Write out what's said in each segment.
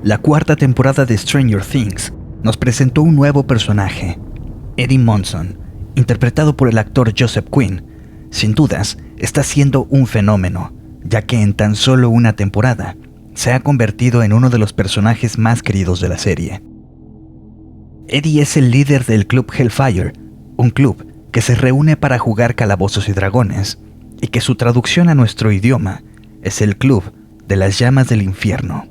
La cuarta temporada de Stranger Things nos presentó un nuevo personaje, Eddie Munson, interpretado por el actor Joseph Quinn. Sin dudas, está siendo un fenómeno, ya que en tan solo una temporada se ha convertido en uno de los personajes más queridos de la serie. Eddie es el líder del Club Hellfire, un club que se reúne para jugar calabozos y dragones, y que su traducción a nuestro idioma es el Club de las Llamas del Infierno.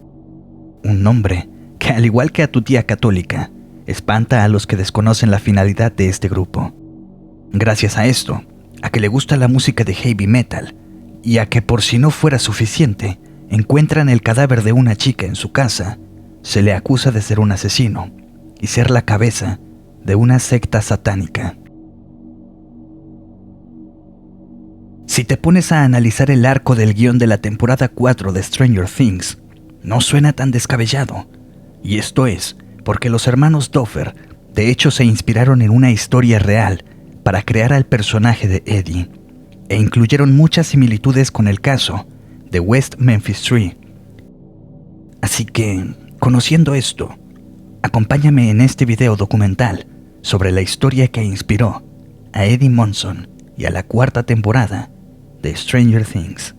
Un nombre que, al igual que a tu tía católica, espanta a los que desconocen la finalidad de este grupo. Gracias a esto, a que le gusta la música de heavy metal, y a que por si no fuera suficiente, encuentran el cadáver de una chica en su casa, se le acusa de ser un asesino y ser la cabeza de una secta satánica. Si te pones a analizar el arco del guión de la temporada 4 de Stranger Things, no suena tan descabellado, y esto es porque los hermanos Duffer de hecho se inspiraron en una historia real para crear al personaje de Eddie, e incluyeron muchas similitudes con el caso de West Memphis 3. Así que, conociendo esto, acompáñame en este video documental sobre la historia que inspiró a Eddie Munson y a la cuarta temporada de Stranger Things.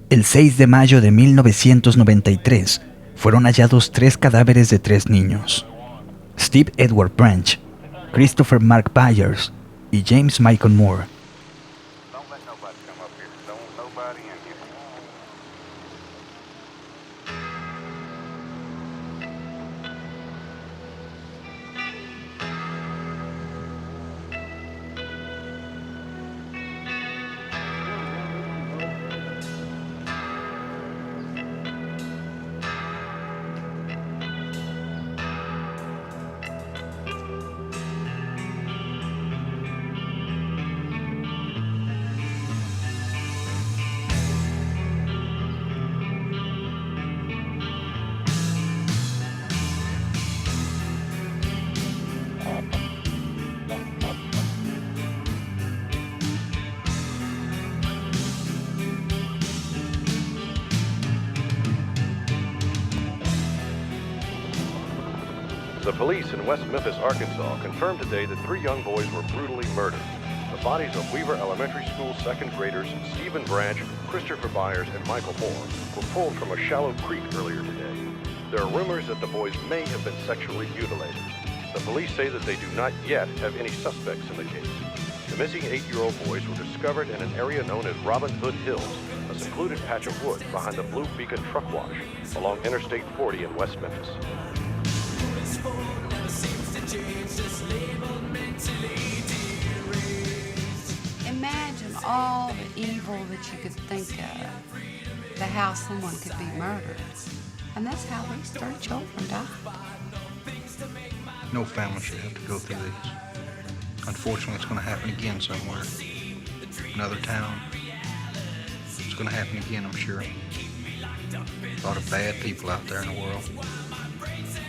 El 6 de mayo de 1993 fueron hallados 3 cadáveres de 3 niños: Steve Edward Branch, Christopher Mark Byers y James Michael Moore. The police in West Memphis, Arkansas, confirmed today that 3 young boys were brutally murdered. The bodies of Weaver Elementary School second graders Stephen Branch, Christopher Byers, and Michael Moore were pulled from a shallow creek earlier today. There are rumors that the boys may have been sexually mutilated. The police say that they do not yet have any suspects in the case. The missing 8-year-old boys were discovered in an area known as Robin Hood Hills, a secluded patch of woods behind the Blue Beacon Truck Wash along Interstate 40 in West Memphis. Imagine all the evil that you could think of, the how someone could be murdered. And that's how these 3 children died. No family should have to go through these. Unfortunately, it's going to happen again somewhere. Another town. It's going to happen again, I'm sure. A lot of bad people out there in the world.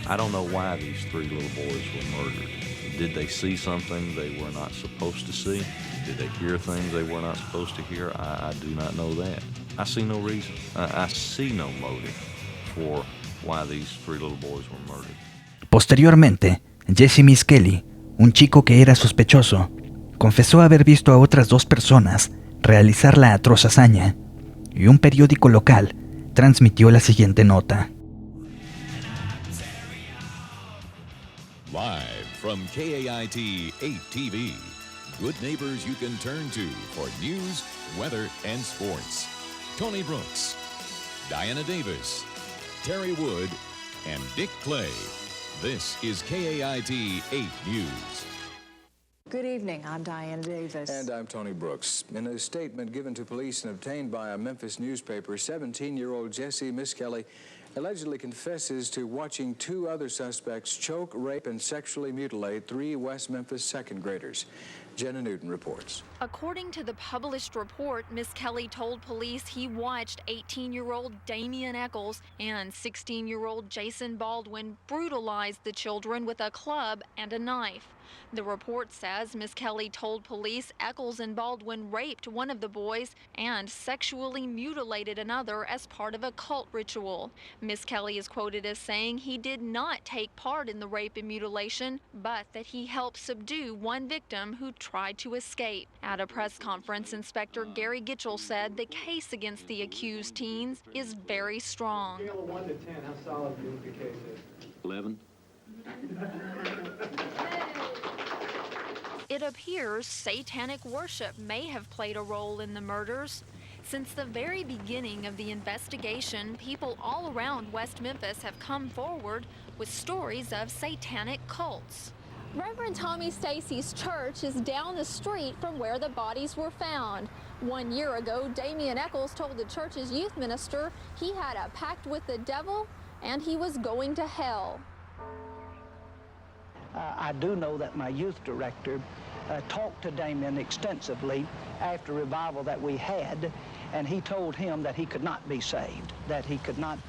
I don't know why these 3 little boys were murdered. Did they see something they were not supposed to see? Did they hear things they were not supposed to hear? I do not know that. I see no reason. I see no motive for why these 3 little boys were murdered. Posteriormente, Jesse Miskelly, un chico que era sospechoso, confesó haber visto a otras 2 personas realizar la atroz hazaña, y un periódico local transmitió la siguiente nota. Live from KAIT 8 TV, good neighbors you can turn to for news, weather, and sports. Tony Brooks, Diana Davis, Terry Wood, and Dick Clay. This is KAIT 8 News. Good evening, I'm Diana Davis. And I'm Tony Brooks. In a statement given to police and obtained by a Memphis newspaper, 17-year-old Jesse Miskelly allegedly confesses to watching two other suspects choke, rape, and sexually mutilate three West Memphis second graders. Jenna Newton reports. According to the published report, Miss Kelly told police he watched 18-year-old Damian Eccles and 16-year-old Jason Baldwin brutalize the children with a club and a knife. The report says Miss Kelly told police Eccles and Baldwin raped one of the boys and sexually mutilated another as part of a cult ritual. Miss Kelly is quoted as saying he did not take part in the rape and mutilation, but that he helped subdue one victim who tried to escape. At a press conference, Inspector Gary Gitchell said the case against the accused teens is very strong. Scale of 1 to 10, how solid do you think the case is? 11. It appears satanic worship may have played a role in the murders. Since the very beginning of the investigation, people all around West Memphis have come forward with stories of satanic cults. Reverend Tommy Stacy's church is down the street from where the bodies were found. 1 year ago, Damian Eccles told the church's youth minister he had a pact with the devil and he was going to hell. I do know that my youth director talked to Damien extensively after revival that we had, and he told him that he could not be saved, that he could not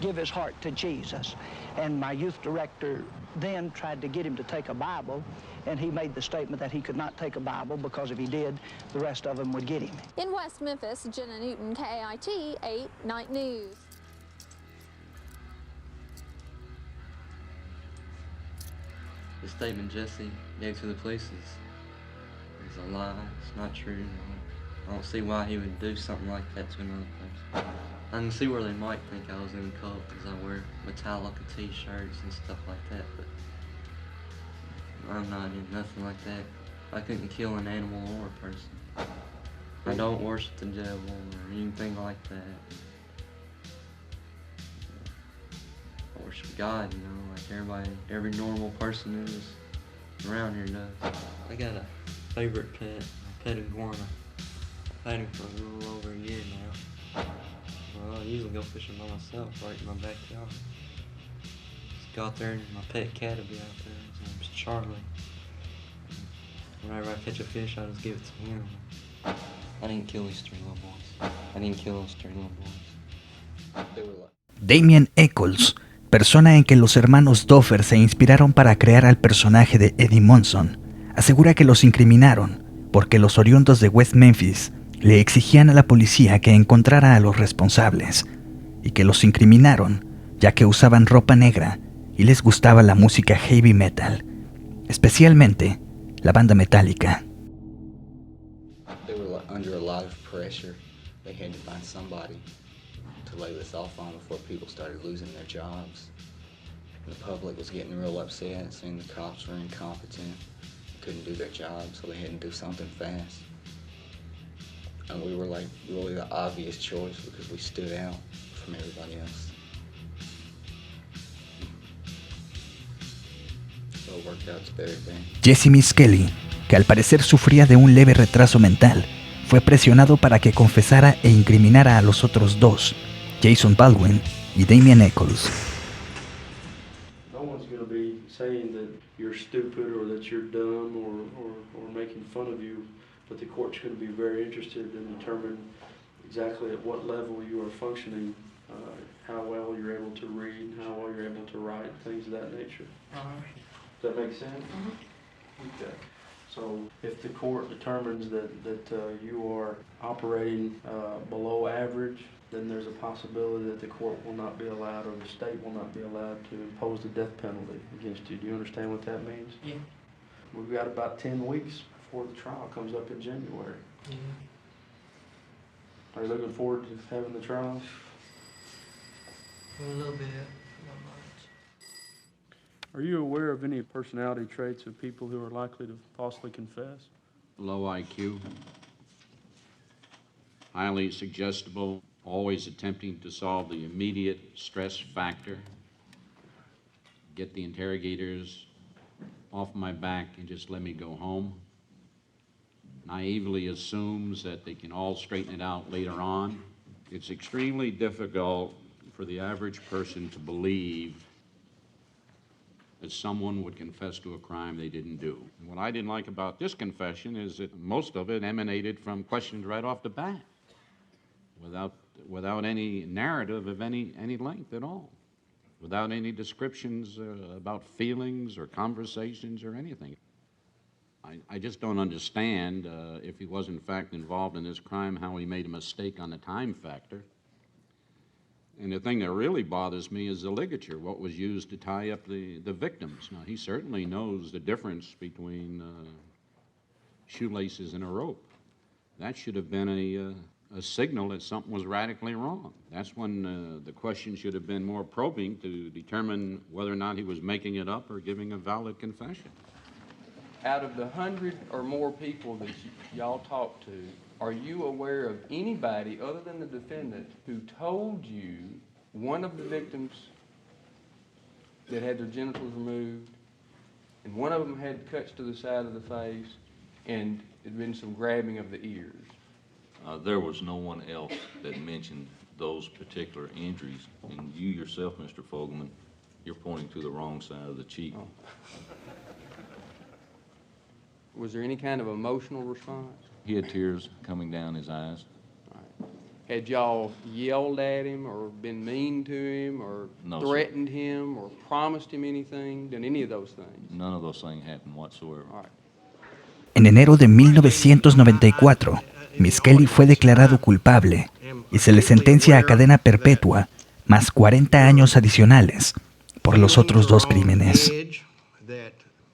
give his heart to Jesus. And my youth director then tried to get him to take a Bible, and he made the statement that he could not take a Bible because if he did, the rest of them would get him. In West Memphis, Jenna Newton, KIT 8 Night News. The statement Jesse gave to the police is a lie. It's not true. I don't see why he would do something like that to another person. I can see where they might think I was in a cult because I wear Metallica t-shirts and stuff like that, but I'm not in nothing like that. I couldn't kill an animal or a person. I don't worship the devil or anything like that. I worship God, you know, like every normal person is around here does. I got a favorite pet, a pet iguana. I've had him for a little over a year now. Well, I usually go fishing by myself right in my backyard. Just go out there and my pet cat will be out there. His name's Charlie. Whenever I catch a fish, I just give it to him. I didn't kill these three little boys. I didn't kill those three little boys. Damian Eccles, persona en que los hermanos Doffer se inspiraron para crear al personaje de Eddie Munson, asegura que los incriminaron porque los oriundos de West Memphis le exigían a la policía que encontrara a los responsables y que los incriminaron ya que usaban ropa negra y les gustaba la música heavy metal, especialmente la Banda Metallica. They were under a lot of pressure. They had to find somebody to lay this off on before people started losing their jobs. The public was getting real upset, saying the cops were incompetent, couldn't do their job, so they had to do something fast. And we were like really the obvious choice because we stood out from everybody else. So it worked out to better thing. Jesse Miss Kelly, que al parecer sufría de un leve retraso mental, fue presionado para que confesara e incriminara a los otros dos, Jason Baldwin y Damian Eccles. No one's going to be saying that you're stupid or that you're dumb or making fun of you, but the court's going to be very interested in determining exactly at what level you are functioning, how well you're able to read, how well you're able to write, things of that nature. Does that make sense? Okay. So if the court determines that you are operating below average, then there's a possibility that the court will not be allowed or the state will not be allowed to impose the death penalty against you. Do you understand what that means? Yeah. We've got about 10 weeks before the trial comes up in January. Yeah. Are you looking forward to having the trial? A little bit. Are you aware of any personality traits of people who are likely to falsely confess? Low IQ, highly suggestible, always attempting to solve the immediate stress factor, get the interrogators off my back and just let me go home. Naively assumes that they can all straighten it out later on. It's extremely difficult for the average person to believe that someone would confess to a crime they didn't do. And what I didn't like about this confession is that most of it emanated from questions right off the bat, without any narrative of any length at all, without any descriptions about feelings or conversations or anything. I just don't understand, if he was in fact involved in this crime, how he made a mistake on the time factor. And the thing that really bothers me is the ligature, what was used to tie up the victims. Now, he certainly knows the difference between shoelaces and a rope. That should have been a signal that something was radically wrong. That's when the question should have been more probing to determine whether or not he was making it up or giving a valid confession. Out of the 100 or more people that y'all talked to, are you aware of anybody other than the defendant who told you one of the victims that had their genitals removed, and one of them had cuts to the side of the face, and there'd been some grabbing of the ears? There was no one else that mentioned those particular injuries, and you yourself, Mr. Fogelman, you're pointing to the wrong side of the cheek. Oh. Was there any kind of emotional response? He had tears coming down his eyes. All right. Had y'all yelled at him or been mean to him or threatened him or promised him anything? Done any of those things? None of those things happened whatsoever. All right. En enero de 1994, Miss Kelly fue declarado culpable y se le sentencia a cadena perpetua más 40 años adicionales por los otros dos crímenes.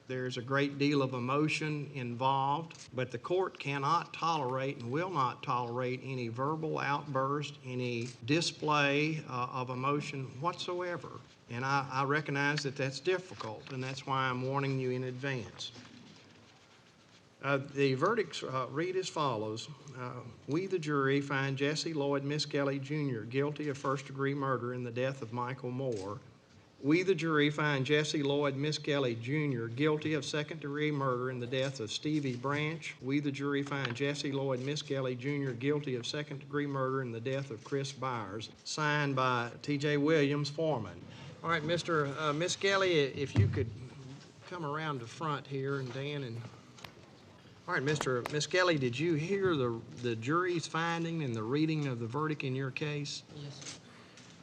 There's a great deal of emotion involved, but the court cannot tolerate and will not tolerate any verbal outburst, any display of emotion whatsoever. And I recognize that that's difficult, and that's why I'm warning you in advance. The verdicts read as follows. We, the jury, find Jesse Lloyd Miskelly, Jr. guilty of first-degree murder in the death of Michael Moore. We, the jury, find Jesse Lloyd Miskelly, Jr. guilty of second-degree murder in the death of Stevie Branch. We, the jury, find Jesse Lloyd Miskelly, Jr. guilty of second-degree murder in the death of Chris Byers. Signed by T.J. Williams, foreman. All right, Mr. Miskelly, if you could come around the front here, and Dan and... All right, Mr. Miskelly, did you hear the jury's finding and the reading of the verdict in your case? Yes, sir.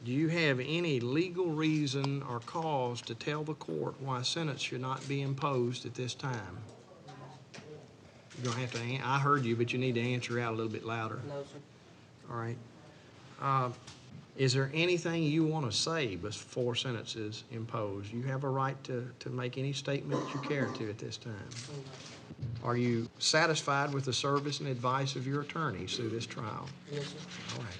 Do you have any legal reason or cause to tell the court why a sentence should not be imposed at this time? You're gonna have to, I heard you, but you need to answer out a little bit louder. No, sir. All right. Is there anything you want to say before sentence is imposed? You have a right to make any statement that you care to at this time. Are you satisfied with the service and advice of your attorneys through this trial? Yes, sir. All right.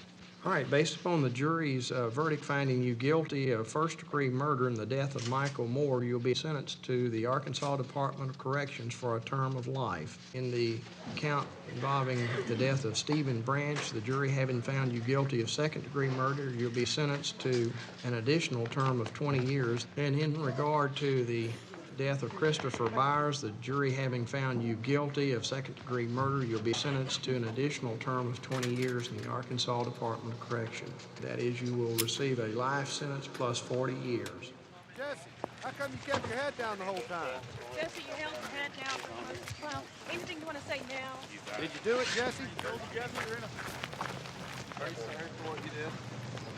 All right, based upon the jury's verdict finding you guilty of first-degree murder in the death of Michael Moore, you'll be sentenced to the Arkansas Department of Corrections for a term of life. In the count involving the death of Stephen Branch, the jury having found you guilty of second-degree murder, you'll be sentenced to an additional term of 20 years. And in regard to the death of Christopher Byers, the jury having found you guilty of second-degree murder, you'll be sentenced to an additional term of 20 years in the Arkansas Department of Correction. That is, you will receive a life sentence plus 40 years. Jesse, how come you kept your head down the whole time? Jesse, you held your head down for us. Well, anything you want to say now? Did you do it, Jesse? Jesse, you're in a... Sorry for what you did.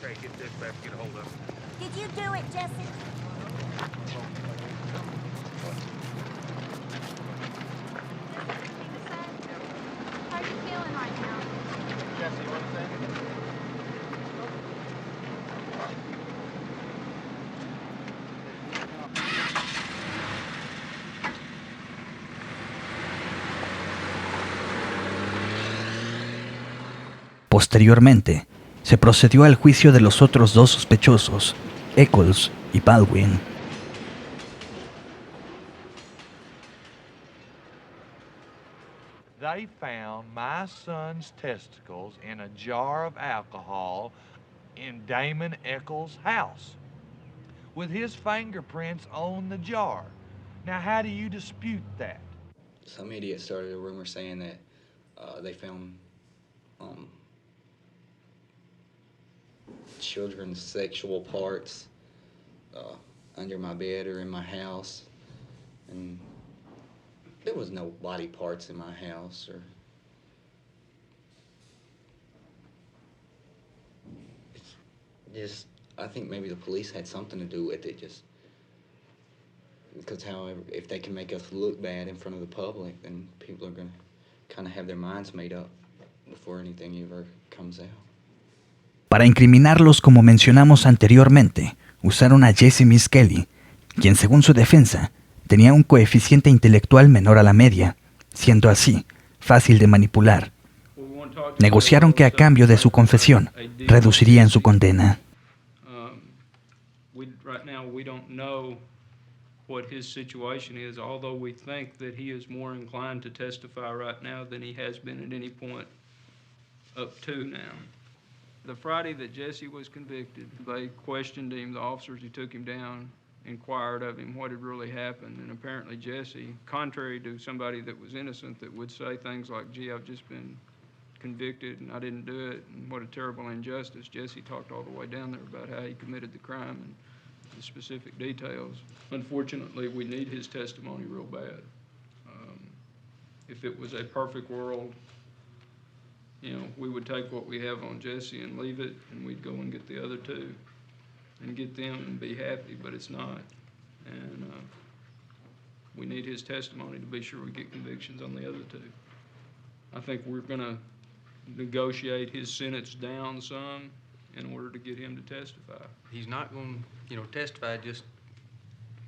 Okay, get this back, get a hold of it. Did you do it, Jesse? How are you feeling right now? Jesse, what is that? Posteriormente, se procedió al juicio de los otros dos sospechosos, Eccles y Baldwin. They found my son's testicles in a jar of alcohol in Damon Eccles' house with his fingerprints on the jar. Now, how do you dispute that? Some idiot started a rumor saying that they found children's sexual parts under my bed or in my house, and there was no body parts in my house. Or it's just, I think maybe the police had something to do with it, just because however, if they can make us look bad in front of the public, then people are going to kind of have their minds made up before anything ever comes out. Para incriminarlos, como mencionamos anteriormente, usaron a Jesse Miss Kelly, quien según su defensa tenía un coeficiente intelectual menor a la media, siendo así fácil de manipular. Negociaron que a cambio de su confesión reducirían su condena. Right now we don't know what his situation is, although we think that he is more inclined to testify right now than he has been at any point up to now. The Friday that Jesse was convicted, they questioned him, the officers who took him down inquired of him what had really happened, and apparently Jesse, contrary to somebody that was innocent that would say things like, gee, I've just been convicted and I didn't do it, and what a terrible injustice, Jesse talked all the way down there about how he committed the crime and the specific details. Unfortunately, we need his testimony real bad. If it was a perfect world, you know, we would take what we have on Jesse and leave it, and we'd go and get the other two and get them and be happy, but it's not. And we need his testimony to be sure we get convictions on the other two. I think we're going to negotiate his sentence down some in order to get him to testify. He's not going to, testify just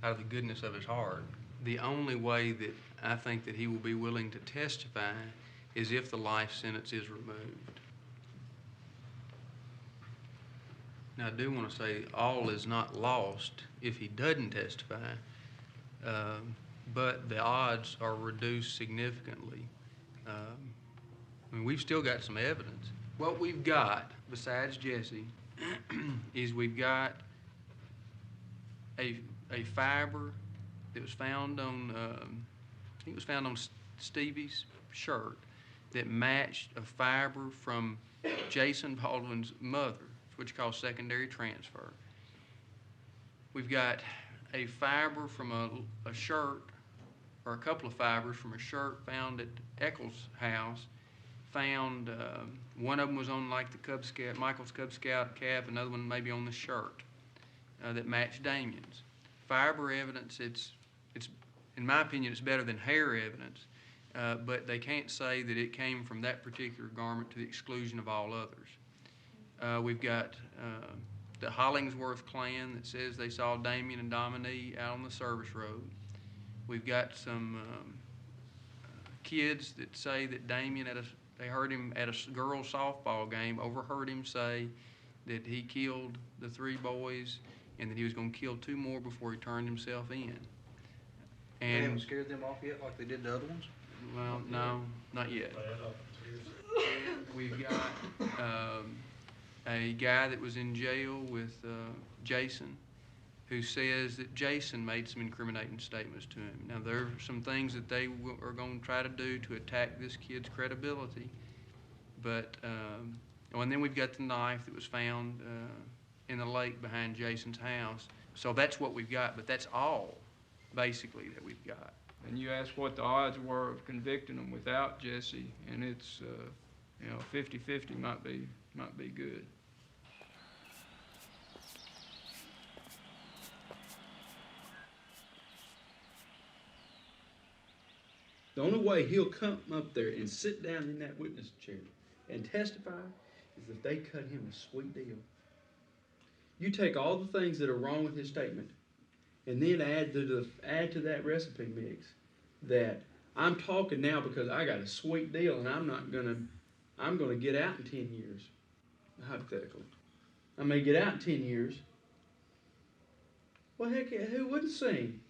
out of the goodness of his heart. The only way that I think that he will be willing to testify is if the life sentence is removed. Now, I do want to say all is not lost if he doesn't testify, but the odds are reduced significantly. We've still got some evidence. What we've got, besides Jesse, is we've got a fiber that was found on, I think it was found on Stevie's shirt that matched a fiber from Jason Baldwin's mother, which you call secondary transfer. We've got a fiber from a shirt, or a couple of fibers from a shirt found at Eccles' house. Found, one of them was on like the Cub Scout, Michael's Cub Scout cap, another one maybe on the shirt that matched Damien's. Fiber evidence, it's in my opinion, it's better than hair evidence, but they can't say that it came from that particular garment to the exclusion of all others. We've got the Hollingsworth clan that says they saw Damien and Dominique out on the service road. We've got some kids that say that Damien they heard him at a girls' softball game, overheard him say that he killed the 3 boys and that he was going to kill 2 more before he turned himself in. They haven't scared them off yet like they did the other ones? Well, no, not yet. We've got a guy that was in jail with Jason, who says that Jason made some incriminating statements to him. Now, there are some things that they are going to try to do to attack this kid's credibility. But, and then we've got the knife that was found in the lake behind Jason's house. So that's what we've got, but that's all, basically, that we've got. And you ask what the odds were of convicting them without Jesse, and it's, 50-50 might be good. The only way he'll come up there and sit down in that witness chair and testify is if they cut him a sweet deal. You take all the things that are wrong with his statement and then add to that recipe mix that I'm talking now because I got a sweet deal and I'm gonna get out in 10 years, hypothetically. I may get out in 10 years. Well, heck, who wouldn't sing?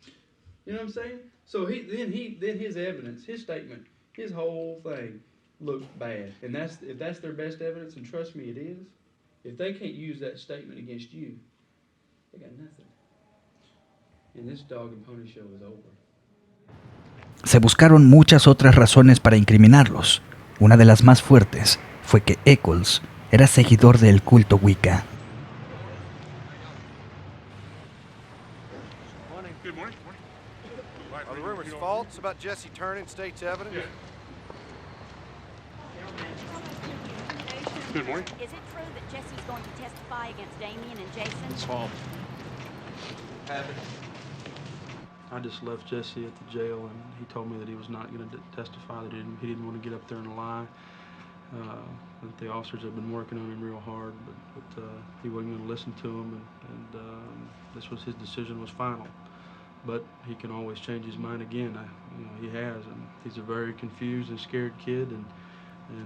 You know what I'm saying? So then his evidence, his statement, his whole thing looked bad. And if that's their best evidence, and trust me, it is. If they can't use that statement against you, they got nothing. And this dog and pony show is over. Se buscaron muchas otras razones para incriminarlos. Una de las más fuertes fue que Eccles era seguidor del culto Wicca. about Jesse turning state's evidence? Good morning. Is it true that Jesse's going to testify against Damien and Jason? It's false. I just left Jesse at the jail, and he told me that he was not going to testify, that he didn't want to get up there and lie. That the officers had been working on him real hard, but he wasn't going to listen to them, and this was his decision was final. But he can always change his mind again. He has, and he's a very confused and scared kid, and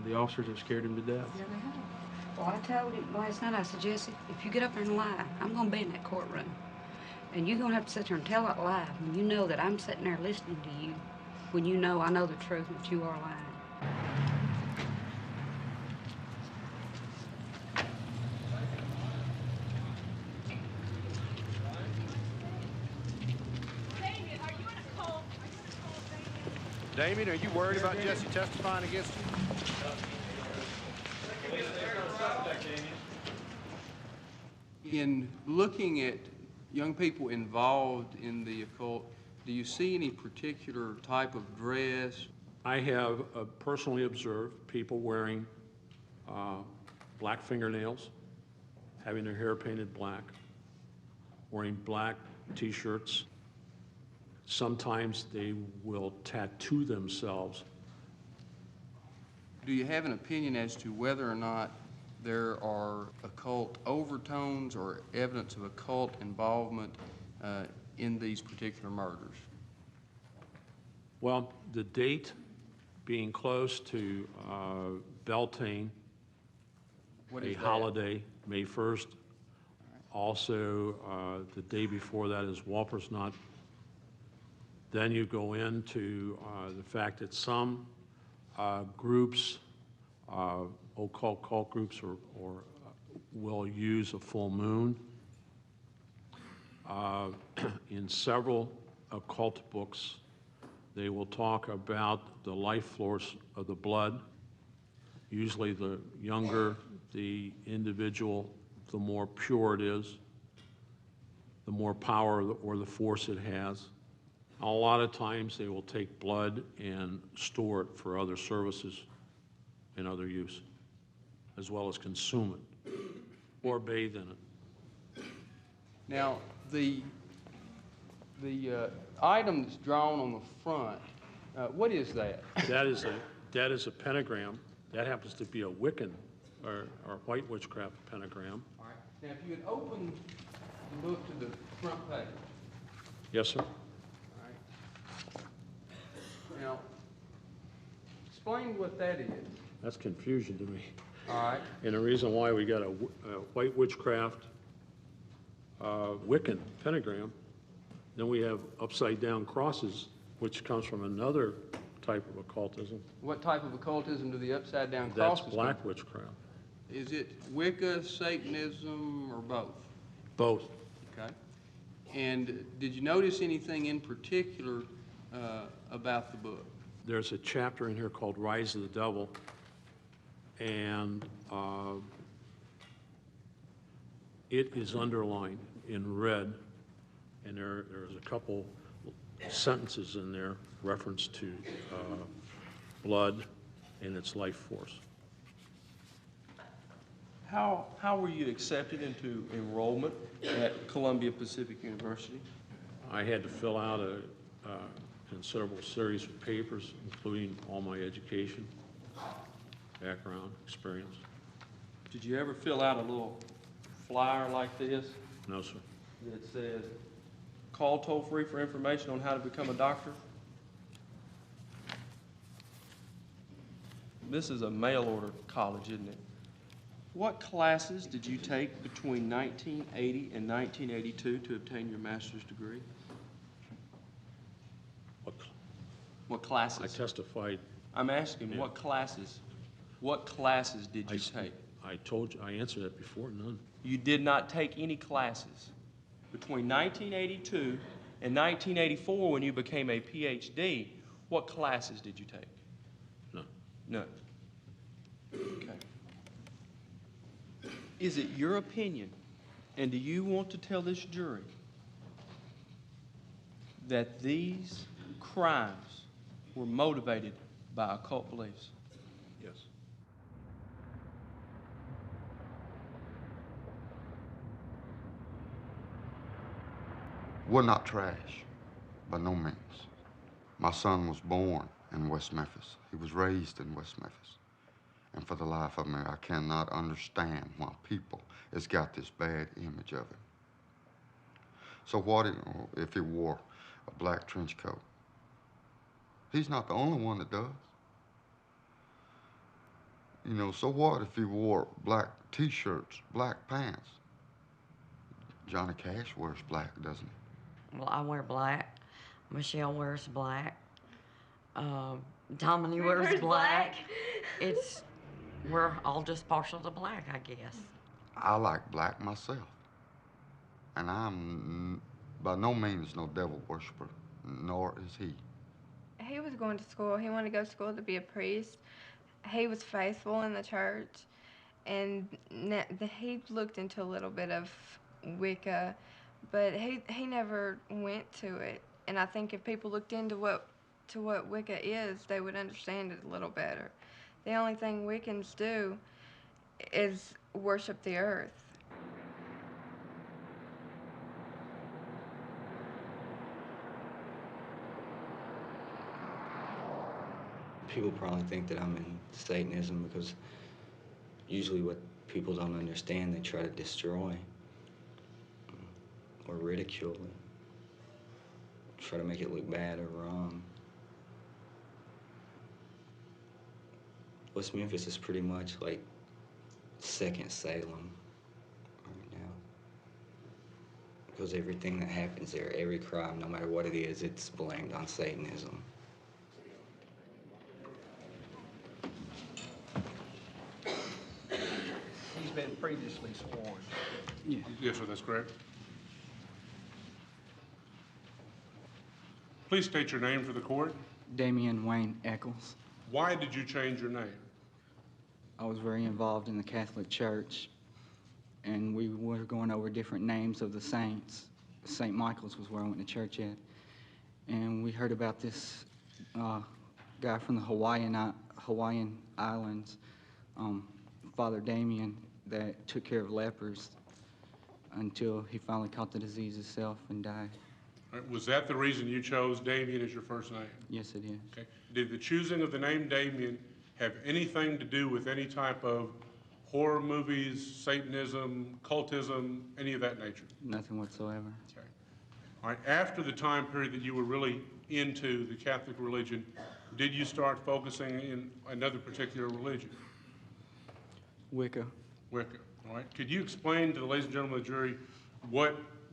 the officers have scared him to death. Yeah, they have. Well, I told him last night, I said, Jesse, if you get up there and lie, I'm going to be in that courtroom. And you're going to have to sit there and tell that lie when you know that I'm sitting there listening to you, when you know I know the truth that you are lying. Damien, are you worried about Jesse testifying against you? In looking at young people involved in the occult, do you see any particular type of dress? I have personally observed people wearing black fingernails, having their hair painted black, wearing black t-shirts. Sometimes they will tattoo themselves. Do you have an opinion as to whether or not there are occult overtones or evidence of occult involvement in these particular murders? Well, the date being close to Beltane, a holiday, May 1st. Also, the day before that is Walpurgisnacht. Then you go into the fact that some groups, occult cult groups, will use a full moon. In several occult books, they will talk about the life force of the blood. Usually the younger the individual, the more pure it is, the more power or the force it has. A lot of times they will take blood and store it for other services and other use, as well as consume it or bathe in it. Now, the item that's drawn on the front, what is that? That is a pentagram. That happens to be a Wiccan or white witchcraft pentagram. All right. Now, if you would open the book to the front page. Yes, sir. Now, explain what that is. That's confusion to me. All right. And the reason why we got a white witchcraft Wiccan pentagram, then we have upside down crosses, which comes from another type of occultism. What type of occultism do the upside down crosses That's black witchcraft. Is it Wicca, Satanism, or both? Both. Okay. And did you notice anything in particular about the book? There's a chapter in here called Rise of the Devil, and it is underlined in red, and there's a couple sentences in there reference to blood and its life force. How were you accepted into enrollment at Columbia Pacific University? I had to fill out a considerable series of papers, including all my education, background, experience. Did you ever fill out a little flyer like this? No, sir. That says, call toll-free for information on how to become a doctor? This is a mail-order college, isn't it? What classes did you take between 1980 and 1982 to obtain your master's degree? What classes? I testified. I'm asking, yeah. What classes did you take? I told you, I answered that before, none. You did not take any classes. Between 1982 and 1984, when you became a PhD, what classes did you take? None. None. Okay. Is it your opinion, and do you want to tell this jury that these crimes were motivated by occult beliefs? Yes. We're not trash, by no means. My son was born in West Memphis. He was raised in West Memphis. And for the life of me, I cannot understand why people has got this bad image of him. So what if he wore a black trench coat? He's not the only one that does. You know, so what if he wore black t-shirts, black pants? Johnny Cash wears black, doesn't he? Well, I wear black. Michelle wears black. Dominique wears black. We're all just partial to black, I guess. I like black myself. And I'm by no means no devil worshiper, nor is he. He was going to school. He wanted to go to school to be a priest. He was faithful in the church. And he looked into a little bit of Wicca, but he never went to it. And I think if people looked into what Wicca is, they would understand it a little better. The only thing Wiccans do is worship the earth. People probably think that I'm in Satanism because usually what people don't understand, they try to destroy or ridicule it, try to make it look bad or wrong. West Memphis is pretty much like second Salem right now. Because everything that happens there, every crime, no matter what it is, it's blamed on Satanism. He's been previously sworn. Yeah. Yes, sir, that's correct. Please state your name for the court. Damian Wayne Eccles. Why did you change your name? I was very involved in the Catholic Church, and we were going over different names of the saints. St. Michael's was where I went to church at. And we heard about this guy from the Hawaiian Islands, Father Damien, that took care of lepers until he finally caught the disease itself and died. All right, was that the reason you chose Damien as your first name? Yes, it is. Okay. Did the choosing of the name Damien have anything to do with any type of horror movies, Satanism, cultism, any of that nature? Nothing whatsoever. Okay. All right, after the time period that you were really into the Catholic religion, did you start focusing in another particular religion? Wicca. Wicca, all right. Could you explain to the ladies and gentlemen of the jury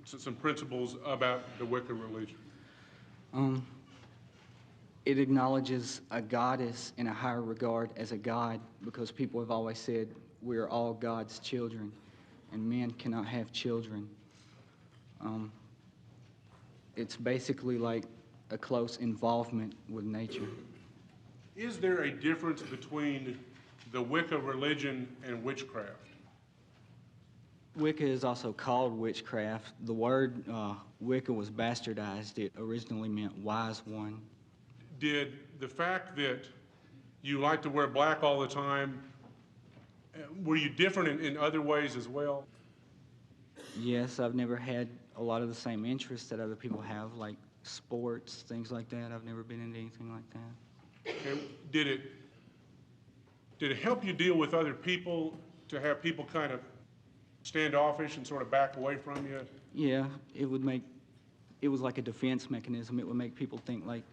some principles about the Wicca religion? It acknowledges a goddess in a higher regard as a god because people have always said we are all God's children and men cannot have children. It's basically like a close involvement with nature. Is there a difference between the Wicca religion and witchcraft? Wicca is also called witchcraft. The word Wicca was bastardized. It originally meant wise one. Did the fact that you like to wear black all the time, were you different in other ways as well? Yes, I've never had a lot of the same interests that other people have, like sports, things like that. I've never been into anything like that. And did it help you deal with other people to have people kind of standoffish and sort of back away from you? Yeah, it was like a defense mechanism. It would make people think like,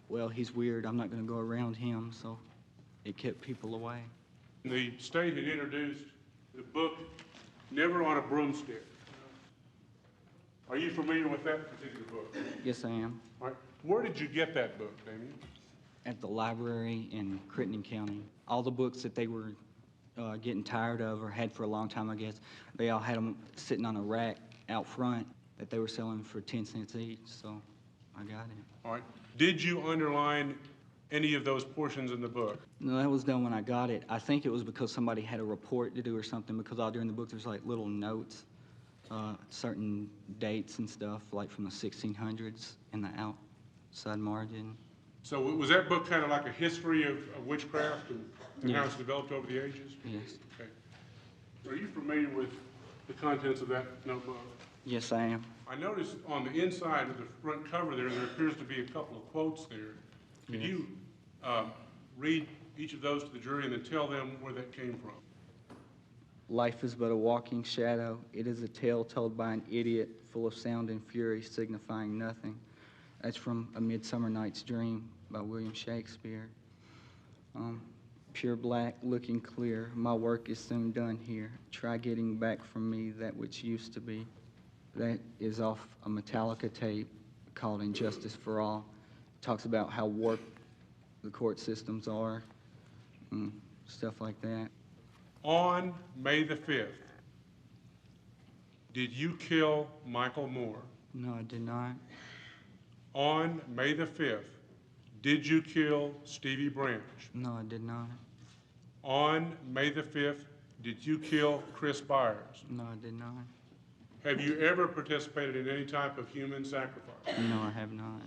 well, he's weird, I'm not going to go around him, so it kept people away. The state had introduced the book Never on a Broomstick. Are you familiar with that particular book? Yes, I am. All right. Where did you get that book, Damien? At the library in Crittenden County. All the books that they were getting tired of or had for a long time, I guess, they all had them sitting on a rack out front that they were selling for 10 cents each, so I got it. All right. Did you underline any of those portions in the book? No, that was done when I got it. I think it was because somebody had a report to do or something, because all during the book there's like little notes, certain dates and stuff, like from the 1600s in the outside margin. So was that book kind of like a history of witchcraft and how it's developed over the ages? Yes. Okay. Are you familiar with the contents of that notebook? Yes, I am. I noticed on the inside of the front cover there appears to be a couple of quotes there. Could you read each of those to the jury and then tell them where that came from? Life is but a walking shadow. It is a tale told by an idiot, full of sound and fury, signifying nothing. That's from A Midsummer Night's Dream by William Shakespeare. Pure black, looking clear, my work is soon done here. Try getting back from me that which used to be. That is off a Metallica tape called Injustice for All. It talks about how warped the court systems are, and stuff like that. On May the 5th, did you kill Michael Moore? No, I did not. On May the 5th, did you kill Stevie Branch? No, I did not. On May the 5th, did you kill Chris Byers? No, I did not. Have you ever participated in any type of human sacrifice? No, I have not.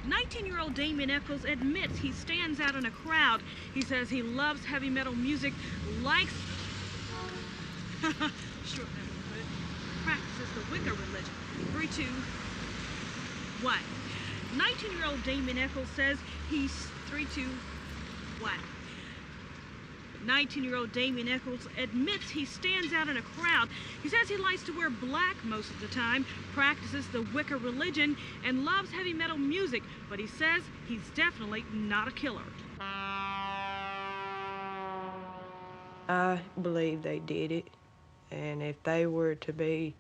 19-year-old Damien Eccles admits he stands out in a crowd. He says he loves heavy metal music, likes practices the Wicca religion. 3, 2, 1. 19-year-old Damien Eccles says he's 3, 2, 1. 19-year-old Damien Eccles admits he stands out in a crowd. He says he likes to wear black most of the time, practices the Wicca religion, and loves heavy metal music, but he says he's definitely not a killer. I believe they did it, and if they were to be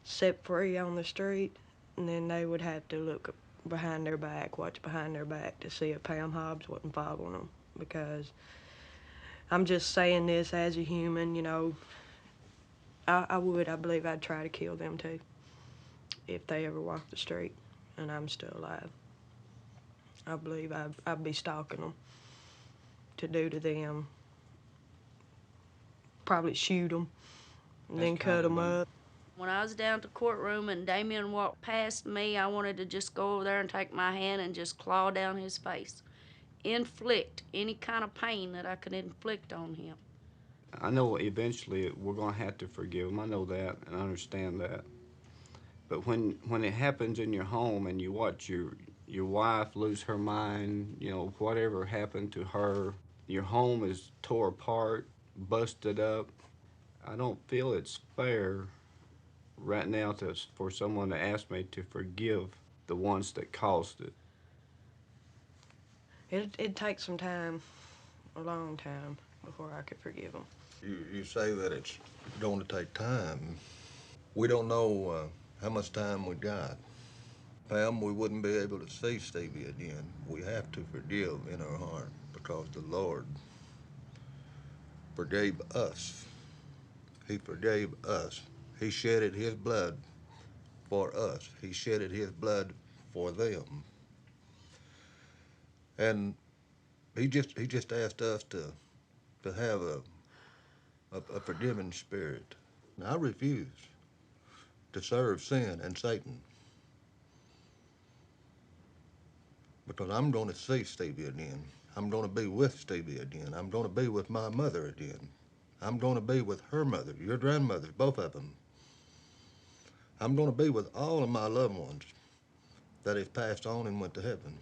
set free on the street, then they would have to look behind their back, watch behind their back to see if Pam Hobbs wasn't following them, because I'm just saying this as a human, you know, I believe I'd try to kill them too, if they ever walked the street and I'm still alive. I believe I'd be stalking them to do to them, probably shoot them, and then cut them up. When I was down at the courtroom and Damien walked past me, I wanted to just go over there and take my hand and just claw down his face. Inflict any kind of pain that I could inflict on him. I know eventually we're going to have to forgive him. I know that, and I understand that. But when it happens in your home and you watch your wife lose her mind, you know, whatever happened to her, your home is tore apart, busted up, I don't feel it's fair right now for someone to ask me to forgive the ones that caused it. It'd take some time, a long time, before I could forgive them. You say that it's going to take time. We don't know how much time we got. Pam, we wouldn't be able to see Stevie again. We have to forgive in our heart because the Lord forgave us. He forgave us. He shedded his blood for us. He shedded his blood for them. And he just asked us to have a forgiving spirit. And I refuse to serve sin and Satan, because I'm going to see Stevie again. I'm going to be with Stevie again. I'm going to be with my mother again. I'm going to be with her mother, your grandmothers, both of them. I'm going to be with all of my loved ones that have passed on and went to heaven.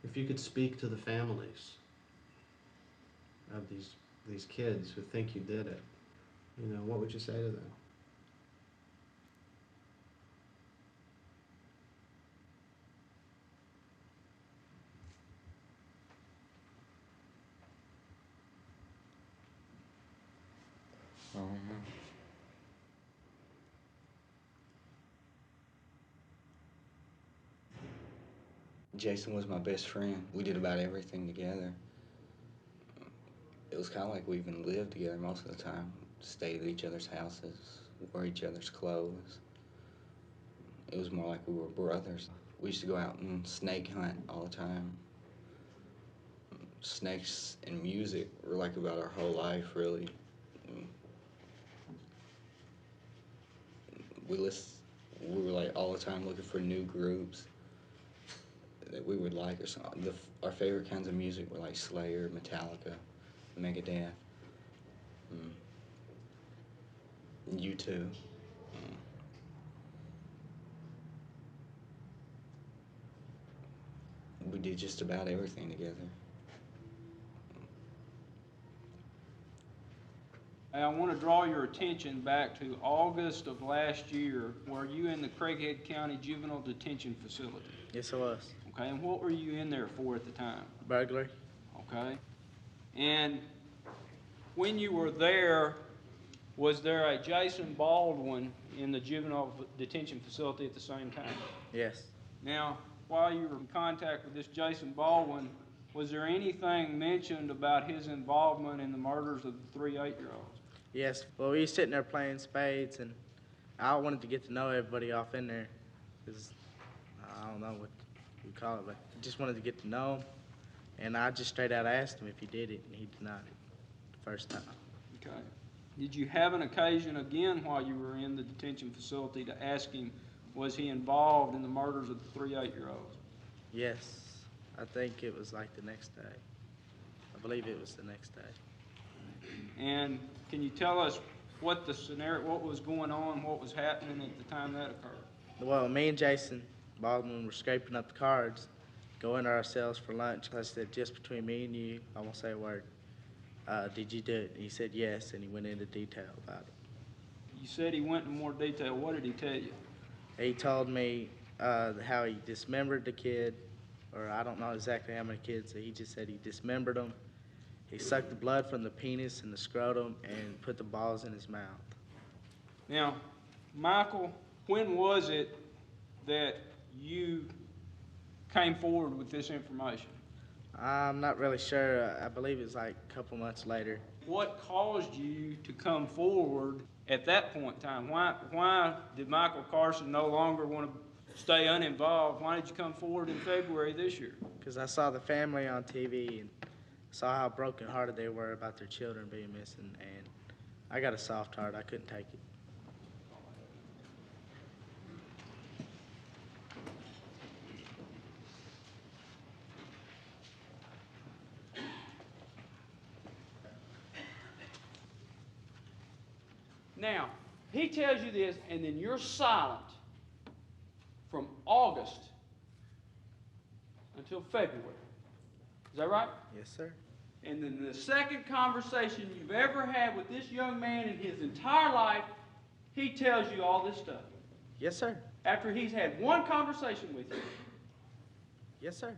If you could speak to the families of these kids who think you did it, you know, what would you say to them? Jason was my best friend. We did about everything together. it was kind of like we even lived together most of the time. Stayed at each other's houses, wore each other's clothes. It was more like we were brothers. We used to go out and snake hunt all the time. Snakes and music were like about our whole life, really. We were like all the time looking for new groups that we would like or something. Our favorite kinds of music were like Slayer, Metallica, Megadeth, U2. We did just about everything together. I want to draw your attention back to August of last year. Were you in the Craighead County Juvenile Detention Facility? Yes, I was. Okay, and what were you in there for at the time? Burglary. Okay. And when you were there, was there a Jason Baldwin in the juvenile detention facility at the same time? Yes. Now, while you were in contact with this Jason Baldwin, was there anything mentioned about his involvement in the murders of the 3 8-year-olds? Yes. Well, we were sitting there playing spades, and I wanted to get to know everybody off in there, because I don't know what you call it, but I just wanted to get to know him. And I just straight out asked him if he did it, and he denied it the first time. Okay. Did you have an occasion again while you were in the detention facility to ask him, was he involved in the murders of the 3 8-year-olds? Yes. I think it was like the next day. I believe it was the next day. And can you tell us what the scenario, what was going on, what was happening at the time that occurred? Well, me and Jason Baldwin were scraping up the cards, going to ourselves for lunch. I said, just between me and you, I won't say a word. Did you do it? And he said yes, and he went into detail about it. You said he went into more detail. What did he tell you? He told me how he dismembered the kid, or I don't know exactly how many kids. He just said he dismembered them. He sucked the blood from the penis and the scrotum and put the balls in his mouth. Now, Michael, when was it that you came forward with this information? I'm not really sure. I believe it was like a couple months later. What caused you to come forward at that point in time? Why did Michael Carson no longer want to stay uninvolved? Why did you come forward in February this year? Because I saw the family on TV and saw how brokenhearted they were about their children being missing, and I got a soft heart. I couldn't take it. Now, he tells you this, and then you're silent from August until February. Is that right? Yes, sir. And then the second conversation you've ever had with this young man in his entire life, he tells you all this stuff. Yes, sir. After he's had one conversation with you. Yes, sir.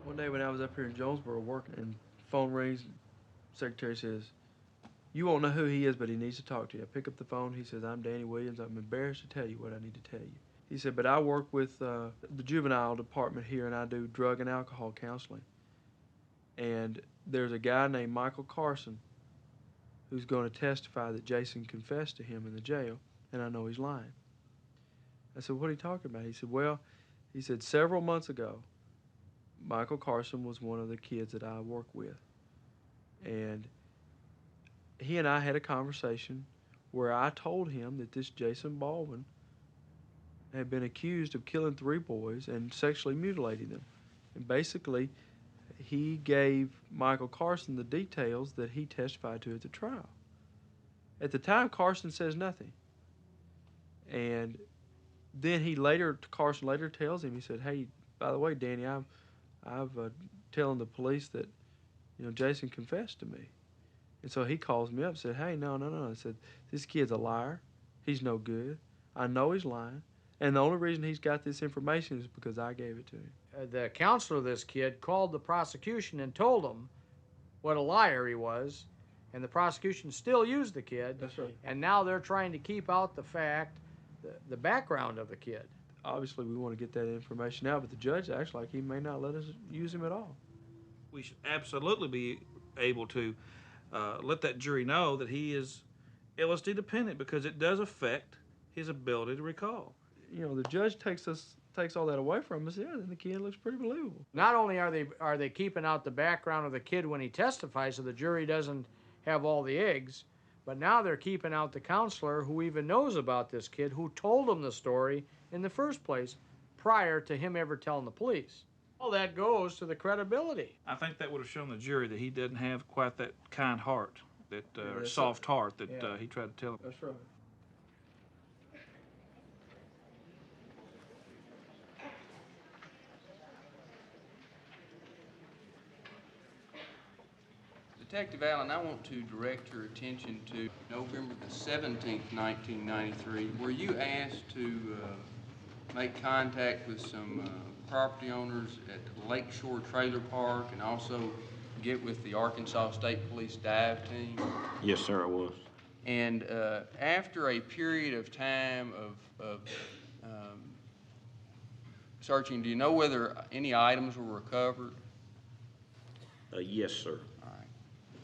One day when I was up here in Jonesboro working, and phone rings, secretary says, "You won't know who he is, but he needs to talk to you." I pick up the phone. He says, "I'm Danny Williams. I'm embarrassed to tell you what I need to tell you." He said, "But I work with the juvenile department here, and I do drug and alcohol counseling. And there's a guy named Michael Carson who's going to testify that Jason confessed to him in the jail, and I know he's lying." I said, "What are you talking about?" He said, "Well," he said, "several months ago, Michael Carson was one of the kids that I work with. And he and I had a conversation where I told him that this Jason Baldwin had been accused of killing 3 boys and sexually mutilating them. And basically, he gave Michael Carson the details that he testified to at the trial. At the time, Carson says nothing. And then Carson later tells him, he said, "Hey, by the way, Danny, I've telling the police that, Jason confessed to me." And so he calls me up and said, "Hey, no. I said, "This kid's a liar. He's no good. I know he's lying. And the only reason he's got this information is because I gave it to him." The counselor of this kid called the prosecution and told them what a liar he was, and the prosecution still used the kid. That's right. And now they're trying to keep out the fact, the background of the kid. Obviously, we want to get that information out, but the judge acts like he may not let us use him at all. We should absolutely be able to let that jury know that he is LSD dependent, because it does affect his ability to recall. You know, the judge takes all that away from us, yeah, then the kid looks pretty believable. Not only are they keeping out the background of the kid when he testifies so the jury doesn't have all the eggs, but now they're keeping out the counselor who even knows about this kid, who told him the story in the first place prior to him ever telling the police. All that goes to the credibility. I think that would have shown the jury that he doesn't have quite that kind heart, that Yeah, soft heart that yeah. he tried to tell him. That's right. Detective Allen, I want to direct your attention to November the 17th, 1993. Were you asked to make contact with some property owners at Lakeshore Trailer Park and also get with the Arkansas State Police dive team? Yes, sir, I was. And after a period of time of searching, do you know whether any items were recovered? Yes, sir.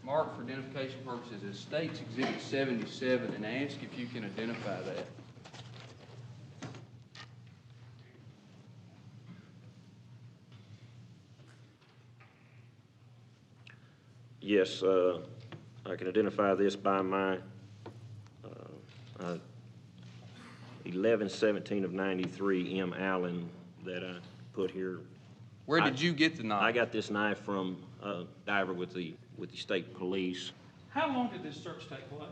Mark for identification purposes as State's Exhibit 77 and ask if you can identify that. Yes, I can identify this by my 11/17 of 93 M. Allen that I put here. Where did you get the knife? I got this knife from a diver with the state police. How long did this search take place?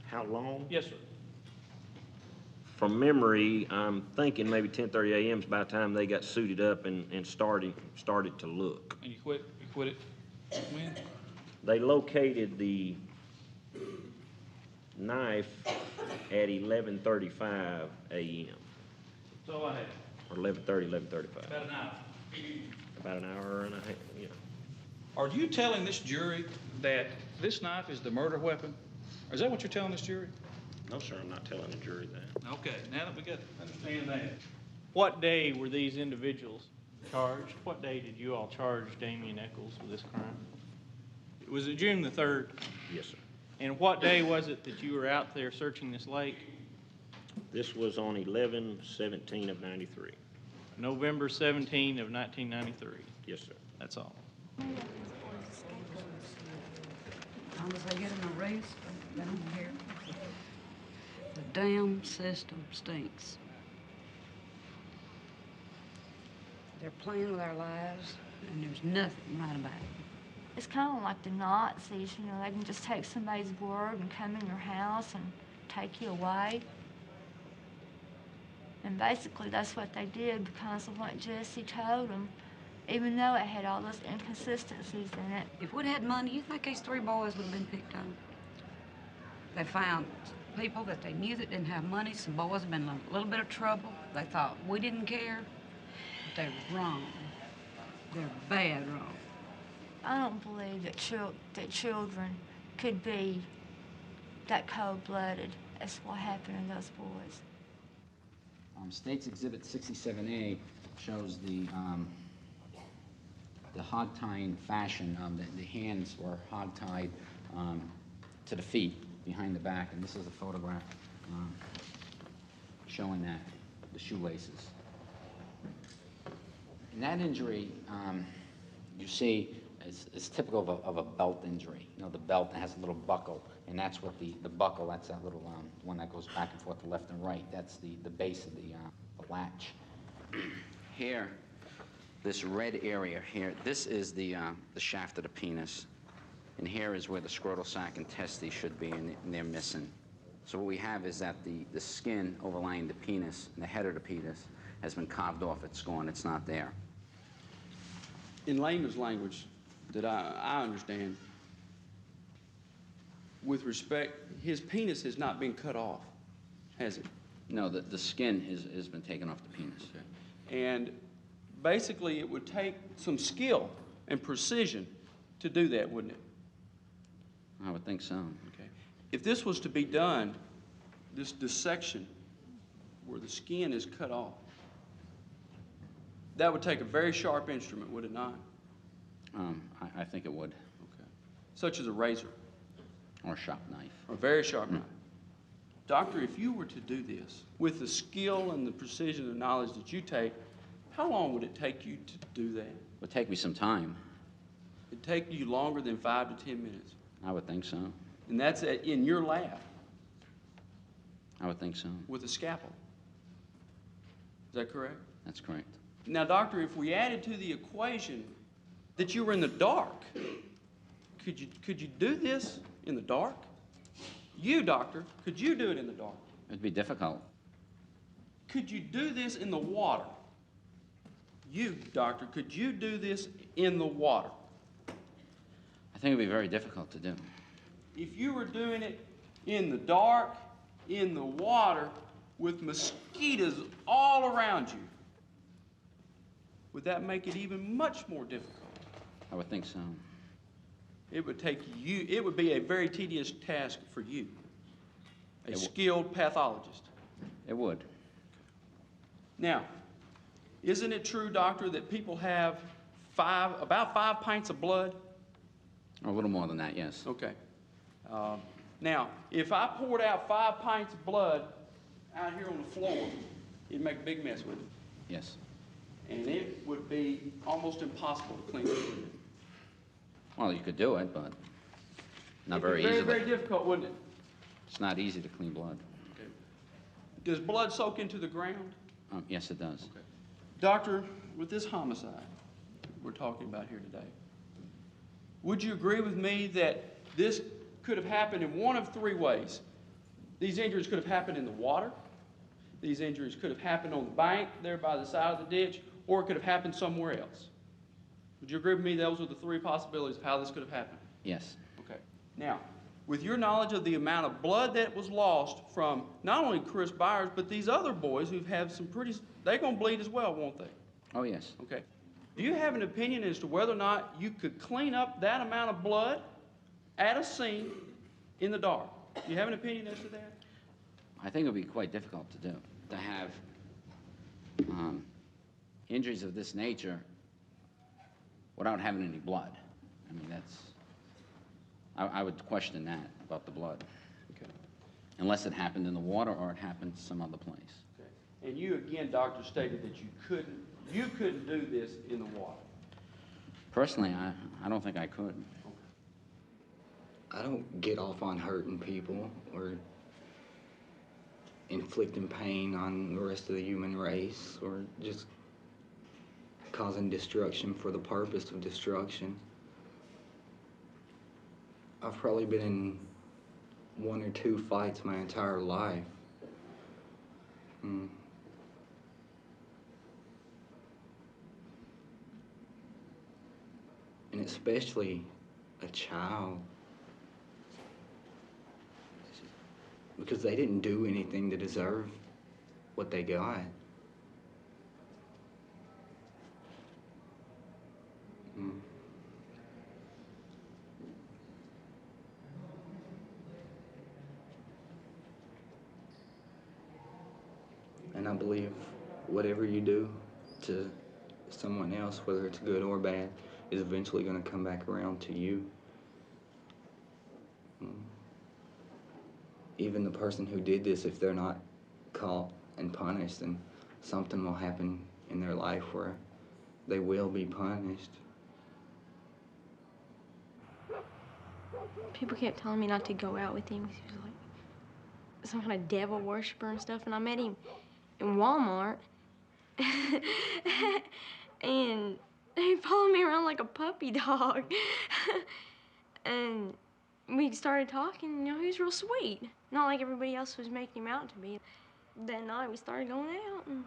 How long? Yes, sir. From memory, I'm thinking maybe 10:30 a.m. is by the time they got suited up and started to look. And you quit it when? They located the knife at 11:35 a.m. That's all I had. or 11:30, 11:35. About an hour. About an hour and a half, yeah. Are you telling this jury that this knife is the murder weapon? Or is that what you're telling this jury? No, sir, I'm not telling the jury that. Okay, now that we got to understand that. What day were these individuals charged? What day did you all charge Damian Eccles with this crime? Was it June the 3rd? Yes, sir. And what day was it that you were out there searching this lake? This was on 11/17 of 93. November 17 of 1993. Yes, sir. That's all. As long as they get them a raise, they don't care. The damn system stinks. They're playing with our lives, and there's nothing right about it. It's kind of like the Nazis, you know, they can just take somebody's word and come in your house and take you away. And basically that's what they did because of what Jesse told them, even though it had all those inconsistencies in it. If we'd had money, you think these three boys would have been picked on? They found people that they knew that didn't have money. Some boys have been in a little bit of trouble. They thought we didn't care, but they were wrong. They're bad wrong. I don't believe that children could be that cold-blooded as what happened to those boys. State's Exhibit 67A shows the hog-tying fashion. The hands were hog-tied to the feet behind the back, and this is a photograph showing that, the shoelaces. And that injury, you see, is typical of a belt injury. You know, the belt has a little buckle, and that's what the buckle, that's that little one that goes back and forth to left and right. That's the base of the latch. Here, this red area here, this is the shaft of the penis. And here is where the scrotal sac and testes should be, and they're missing. So what we have is that the skin overlying the penis, and the head of the penis, has been carved off. It's gone. It's not there. In layman's language that I understand, with respect, his penis has not been cut off, has it? No, the skin has been taken off the penis. Okay. And basically, it would take some skill and precision to do that, wouldn't it? I would think so. Okay. If this was to be done, this dissection where the skin is cut off, that would take a very sharp instrument, would it not? I think it would. Okay. Such as a razor? Or a sharp knife. Or a very sharp knife. Doctor, if you were to do this with the skill and the precision and knowledge that you take, how long would it take you to do that? It would take me some time. It'd take you longer than 5 to 10 minutes. I would think so. And that's in your lab I would think so. with a scalpel. Is that correct? That's correct. Now, doctor, if we added to the equation that you were in the dark, could you do this in the dark? You, doctor, could you do it in the dark? It'd be difficult. Could you do this in the water? You, doctor, could you do this in the water? I think it'd be very difficult to do. If you were doing it in the dark, in the water, with mosquitoes all around you, would that make it even much more difficult? I would think so. It would take you, it would be a very tedious task for you, a skilled pathologist. It would. Now, isn't it true, doctor, that people have about 5 pints of blood? A little more than that, yes. Okay. Now, if I poured out 5 pints of blood out here on the floor, it'd make a big mess with it. Yes. And it would be almost impossible to clean it. Well, you could do it, but not very It'd be easily. very difficult, wouldn't it? It's not easy to clean blood. Okay. Does blood soak into the ground? Yes, it does. Okay. Doctor, with this homicide we're talking about here today, would you agree with me that this could have happened in one of 3 ways? These injuries could have happened in the water, these injuries could have happened on the bank there by the side of the ditch, or it could have happened somewhere else. Would you agree with me those are the 3 possibilities of how this could have happened? Yes. Okay. Now, with your knowledge of the amount of blood that was lost from not only Chris Byers, but these other boys who've had some they're going to bleed as well, won't they? Oh, yes. Okay. Do you have an opinion as to whether or not you could clean up that amount of blood at a scene in the dark? Do you have an opinion as to that? I think it would be quite difficult to do, to have injuries of this nature without having any blood. I mean, I would question that about the blood. Okay. Unless it happened in the water or it happened some other place. Okay. And you, again, doctor, stated that you couldn't do this in the water. Personally, I don't think I could. I don't get off on hurting people or inflicting pain on the rest of the human race or just causing destruction for the purpose of destruction. I've probably been in 1 or 2 fights my entire life. And especially a child. Because they didn't do anything to deserve what they got. And I believe whatever you do to someone else, whether it's good or bad, is eventually going to come back around to you. Even the person who did this, if they're not caught and punished, then something will happen in their life where they will be punished. People kept telling me not to go out with him because he was like some kind of devil worshiper and stuff, and I met him in Walmart, and he followed me around like a puppy dog, and we started talking. You know, he was real sweet, not like everybody else was making him out to be. That night we started going out, and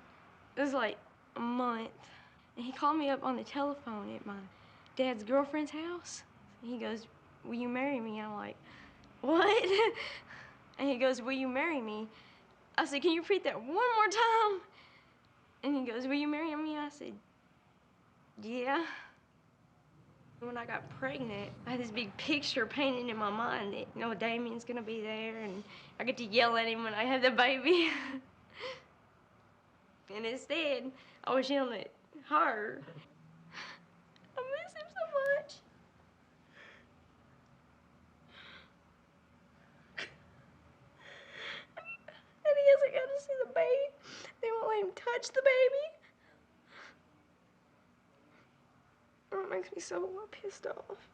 it was like a month, and he called me up on the telephone at my dad's girlfriend's house. He goes, "Will you marry me?" I'm like, "What?" And he goes, "Will you marry me?" I said, "Can you repeat that one more time?" And he goes, "Will you marry me?" I said, "Yeah." When I got pregnant, I had this big picture painted in my mind that, you know, Damien's gonna be there and I get to yell at him when I have the baby. And instead, I was yelling at her. I miss him so hasn't got to see the baby. They won't let him touch the baby. Oh, it makes me so pissed off.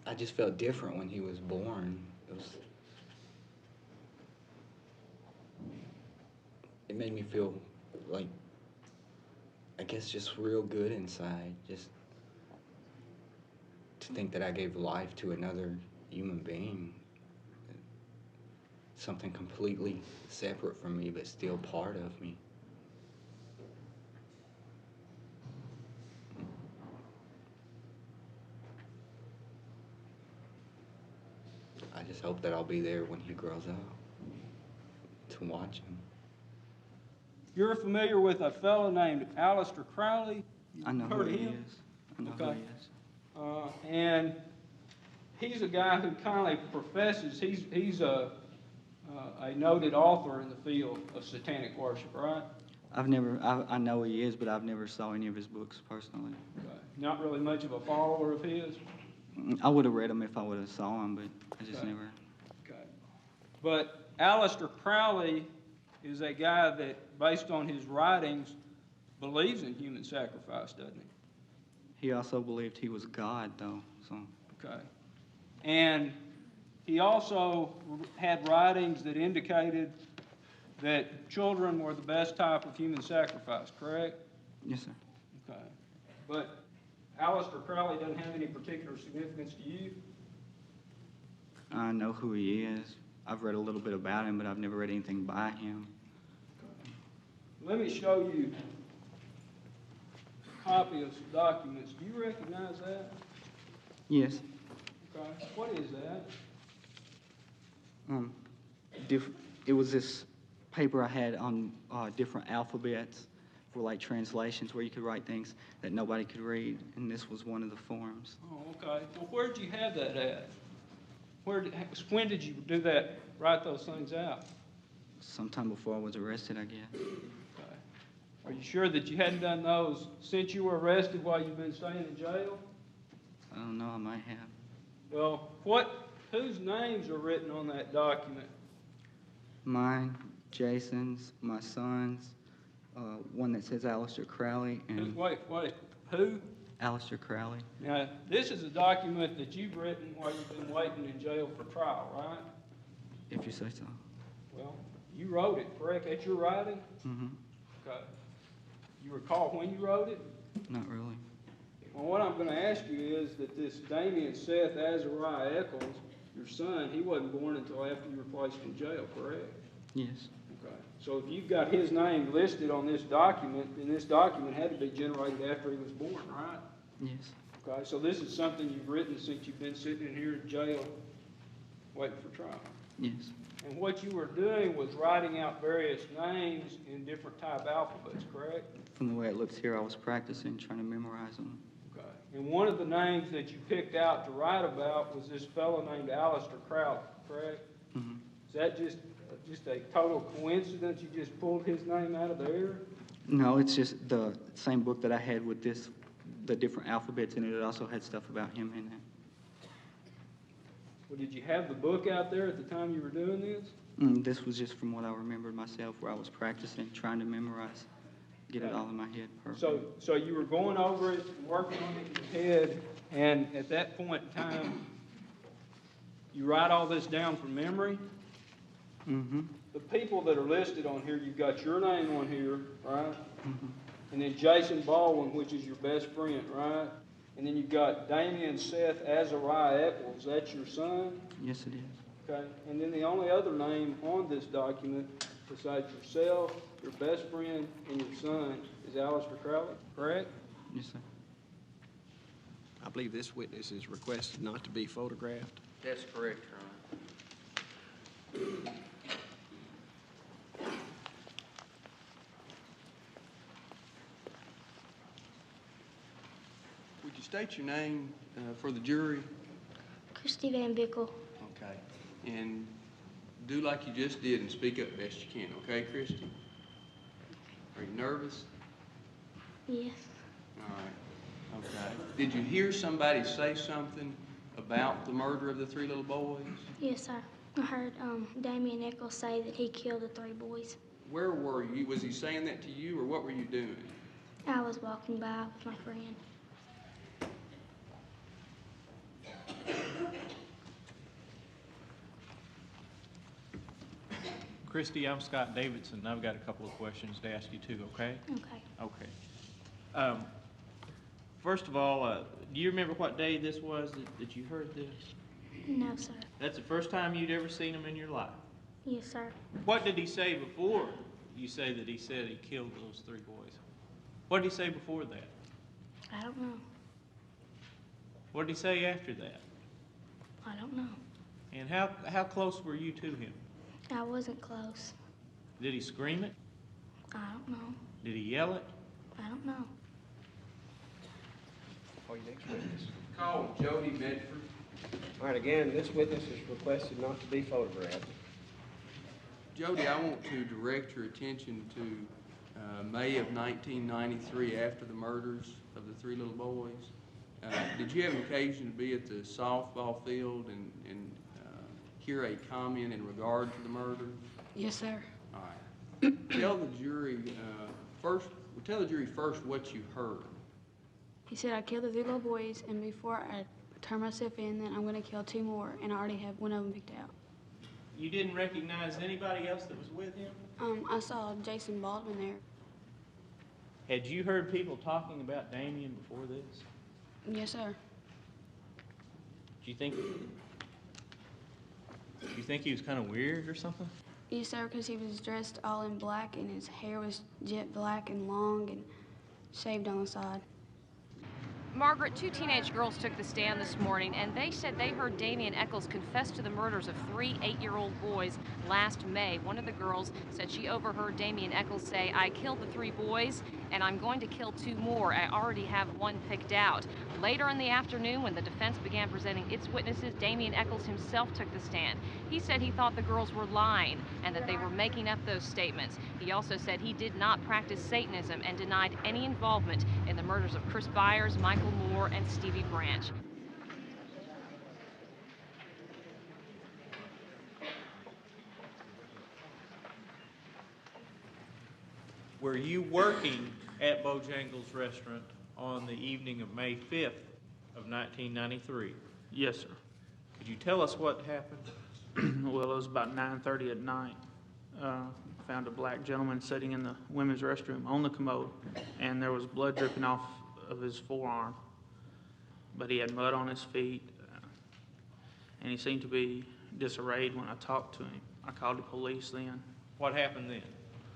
I just felt different when he was born. It made me feel like, I guess, just real good inside. Just to think that I gave life to another human being. Something completely separate from me, but still part of me. I just hope that I'll be there when he grows up to watch him. You're familiar with a fellow named Aleister Crowley? I know Heard who of he him? is. I know who Okay. he is. And he's a guy who kindly professes, he's a noted author in the field of satanic worship, right? I know he is, but I've never saw any of his books personally. Okay. Not really much of a follower of his? I would have read them if I would have saw him, but I just Okay. never. Okay. But Aleister Crowley is a guy that, based on his writings, believes in human sacrifice, doesn't he? He also believed he was God, though. So. Okay. And he also had writings that indicated that children were the best type of human sacrifice, correct? Yes, sir. Okay. But Aleister Crowley doesn't have any particular significance to you? I know who he is. I've read a little bit about him, but I've never read anything by him. Let me show you a copy of some documents. Do you recognize that? Yes. Okay. What is that? It was this paper I had on different alphabets for like translations where you could write things that nobody could read, and this was one of the forms. Oh, okay. Well, where did you have that at? When did you do that, write those things out? Sometime before I was arrested, I guess. Okay. Are you sure that you hadn't done those since you were arrested while you've been staying in jail? I don't know, I might have. Well, whose names are written on that document? Mine, Jason's, my son's, one that says Aleister Crowley, and... Wait, who? Aleister Crowley. Now, this is a document that you've written while you've been waiting in jail for trial, right? If you say so. Well, you wrote it, correct? That's your writing? Mm-hmm. Okay. You recall when you wrote it? Not really. Well, what I'm going to ask you is that this Damien Seth Azariah Eccles, your son, he wasn't born until after you were placed in jail, correct? Yes. Okay. So if you've got his name listed on this document, then this document had to be generated after he was born, right? Yes. Okay, so this is something you've written since you've been sitting in here in jail waiting for trial. Yes. And what you were doing was writing out various names in different type alphabets, correct? From the way it looks here, I was practicing, trying to memorize them. Okay. And one of the names that you picked out to write about was this fellow named Aleister Crowley, correct? Mm-hmm. Is that just a total coincidence? You just pulled his name out of the air? No, it's just the same book that I had with the different alphabets in it. It also had stuff about him in it. Well, did you have the book out there at the time you were doing this? This was just from what I remembered myself, where I was practicing, trying to memorize, get it all in my head perfect. So you were going over it, working on it in your head, and at that point in time, you write all this down from memory? Mm-hmm. The people that are listed on here, you've got your name on here, right? Mm-hmm. And then Jason Baldwin, which is your best friend, right? And then you've got Damien Seth Azariah Eccles, that's your son? Yes, it is. Okay, and then the only other name on this document, besides yourself, your best friend, and your son, is Aleister Crowley, correct? Yes, sir. I believe this witness is requested not to be photographed. That's correct, Your Honor. Would you state your name for the jury? Christy Van Bickle. Okay. And do like you just did and speak up best you can, okay, Christy? Are you nervous? Yes. All right. Okay. Did you hear somebody say something about the murder of the three little boys? Yes, sir. I heard Damien Eccles say that he killed the 3 boys. Where were you? Was he saying that to you, or what were you doing? I was walking by with my friend. Christy, I'm Scott Davidson, and I've got a couple of questions to ask you too, okay? Okay. Okay. First of all, do you remember what day this was that you heard this? No, sir. That's the first time you'd ever seen him in your life? Yes, sir. What did he say before you say that he said he killed those 3 boys? What did he say before that? I don't know. What did he say after that? I don't know. And how close were you to him? I wasn't close. Did he scream it? I don't know. Did he yell it? I don't know. Call your next witness. Call Jody Medford. All right, again, this witness is requested not to be photographed. Jody, I want to direct your attention to May of 1993, after the murders of the 3 little boys. Did you have an occasion to be at the softball field and hear a comment in regard to the murder? Yes, sir. All right. Tell the jury first what you heard. He said I killed the 3 little boys, and before I turn myself in, then I'm going to kill 2 more, and I already have 1 of them picked out. You didn't recognize anybody else that was with him? I saw Jason Baldwin there. Had you heard people talking about Damien before this? Yes, sir. Do you think he was kind of weird or something? Yes, sir, because he was dressed all in black, and his hair was jet black and long and shaved on the side. Margaret, 2 teenage girls took the stand this morning, and they said they heard Damien Eccles confess to the murders of 3 8-year-old boys last May. One of the girls said she overheard Damien Eccles say, "I killed the 3 boys, and I'm going to kill 2 more. I already have 1 picked out." Later in the afternoon, when the defense began presenting its witnesses, Damien Eccles himself took the stand. He said he thought the girls were lying and that they were making up those statements. He also said he did not practice Satanism and denied any involvement in the murders of Chris Byers, Michael Moore, and Stevie Branch. Were you working at Bojangles Restaurant on the evening of May 5th of 1993? Yes, sir. Could you tell us what happened? Well, it was about 9:30 at night. Found a black gentleman sitting in the women's restroom on the commode, and there was blood dripping off of his forearm. But he had mud on his feet, and he seemed to be disarrayed when I talked to him. I called the police then. What happened then?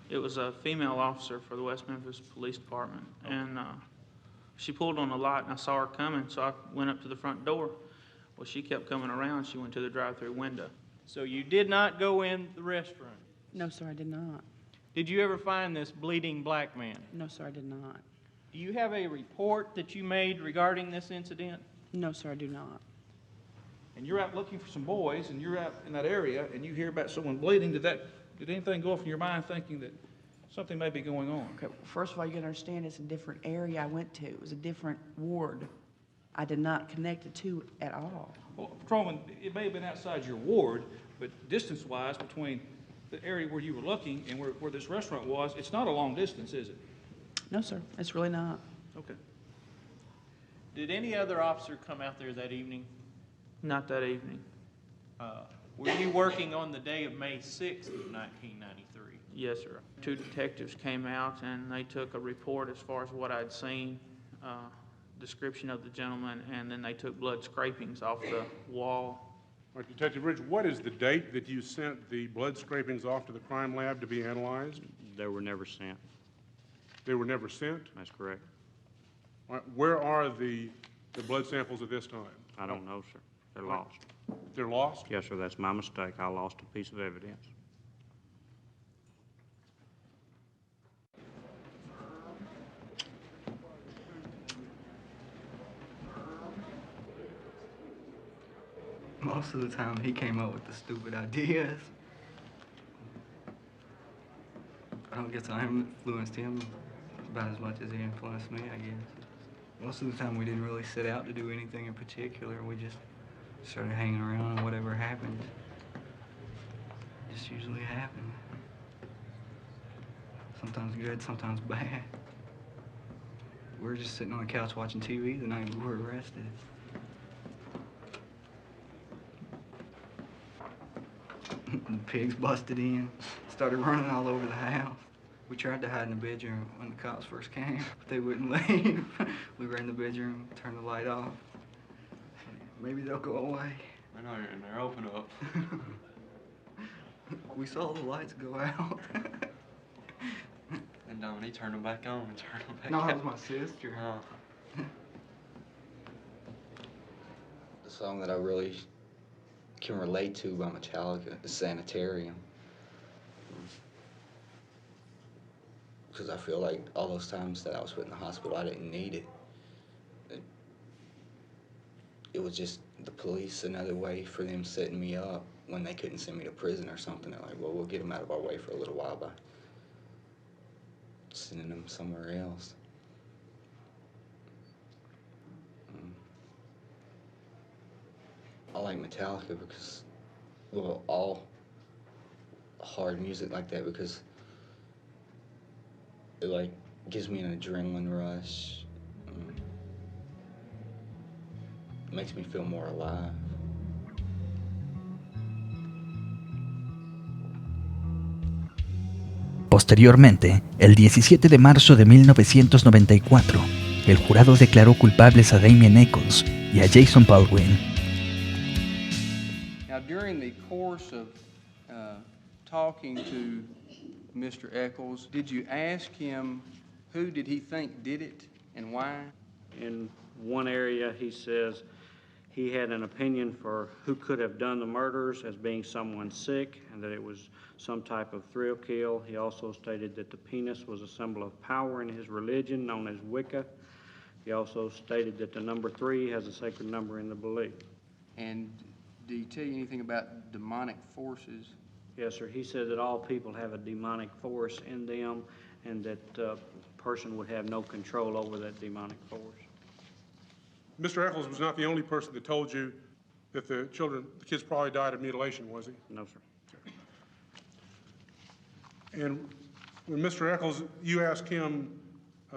It was a female officer for the West Memphis Police Department, and she pulled on the light, and I saw her coming, so I went up to the front door. Well, she kept coming around. She went to the drive-through window. So you did not go in the restaurant? No, sir, I did not. Did you ever find this bleeding black man? No, sir, I did not. Do you have a report that you made regarding this incident? No, sir, I do not. And you're out looking for some boys, and you're out in that area, and you hear about someone bleeding. Did anything go off in your mind thinking that something may be going on? Okay, first of all, you got to understand it's a different area I went to. It was a different ward. I did not connect the two at all. Well, Patrolman, it may have been outside your ward, but distance-wise between the area where you were looking and where this restaurant was, it's not a long distance, is it? No, sir, it's really not. Okay. Did any other officer come out there that evening? Not that evening. Were you working on the day of May 6th of 1993? Yes, sir. 2 detectives came out and they took a report as far as what I'd seen, description of the gentleman, and then they took blood scrapings off the wall. All right, Detective Ridge, what is the date that you sent the blood scrapings off to the crime lab to be analyzed? They were never sent. They were never sent? That's correct. All right, where are the blood samples at this time? I don't know, sir. They're lost. They're lost? Yes, sir, that's my mistake. I lost a piece of evidence. Most of the time, he came up with the stupid ideas. I don't guess I influenced him about as much as he influenced me, I guess. Most of the time, we didn't really set out to do anything in particular. We just started hanging around and whatever happened. just usually happen. Sometimes good, sometimes bad. We were just sitting on the couch watching TV the night we were arrested. The pigs busted in, started running all over the house. We tried to hide in the bedroom when the cops first came, but they wouldn't leave. We were in the bedroom, turned the light off. Maybe they'll go away. I know you're in there. Open up. We saw the lights go out. And he turned them back on and turned them back No, on. that was my sister. Oh. The song that I really can relate to by Metallica is Sanitarium. Because I feel like all those times that I was put in the hospital, I didn't need it. It was just the police, another way for them setting me up when they couldn't send me to prison or something. They're like, well, we'll get them out of our way for a little while by sending them somewhere else. I like Metallica because, well, all hard music like that, because it like gives me an adrenaline rush. Makes me feel more alive. Posteriormente, el 17 de marzo de 1994, el jurado declaró culpables a Damien Echols y a Jason Baldwin. Now, during the course of talking to Mr. Echols, did you ask him who did he think did it and why? In one area, he says he had an opinion for who could have done the murders as being someone sick and that it was some type of thrill kill. He also stated that the penis was a symbol of power in his religion, known as Wicca. He also stated that the number 3 has a sacred number in the belief. And did he tell you anything about demonic forces? Yes, sir. He said that all people have a demonic force in them and that a person would have no control over that demonic force. Mr. Echols was not the only person that told you that the kids probably died of mutilation, was he? No, sir. And when Mr. Echols, you asked him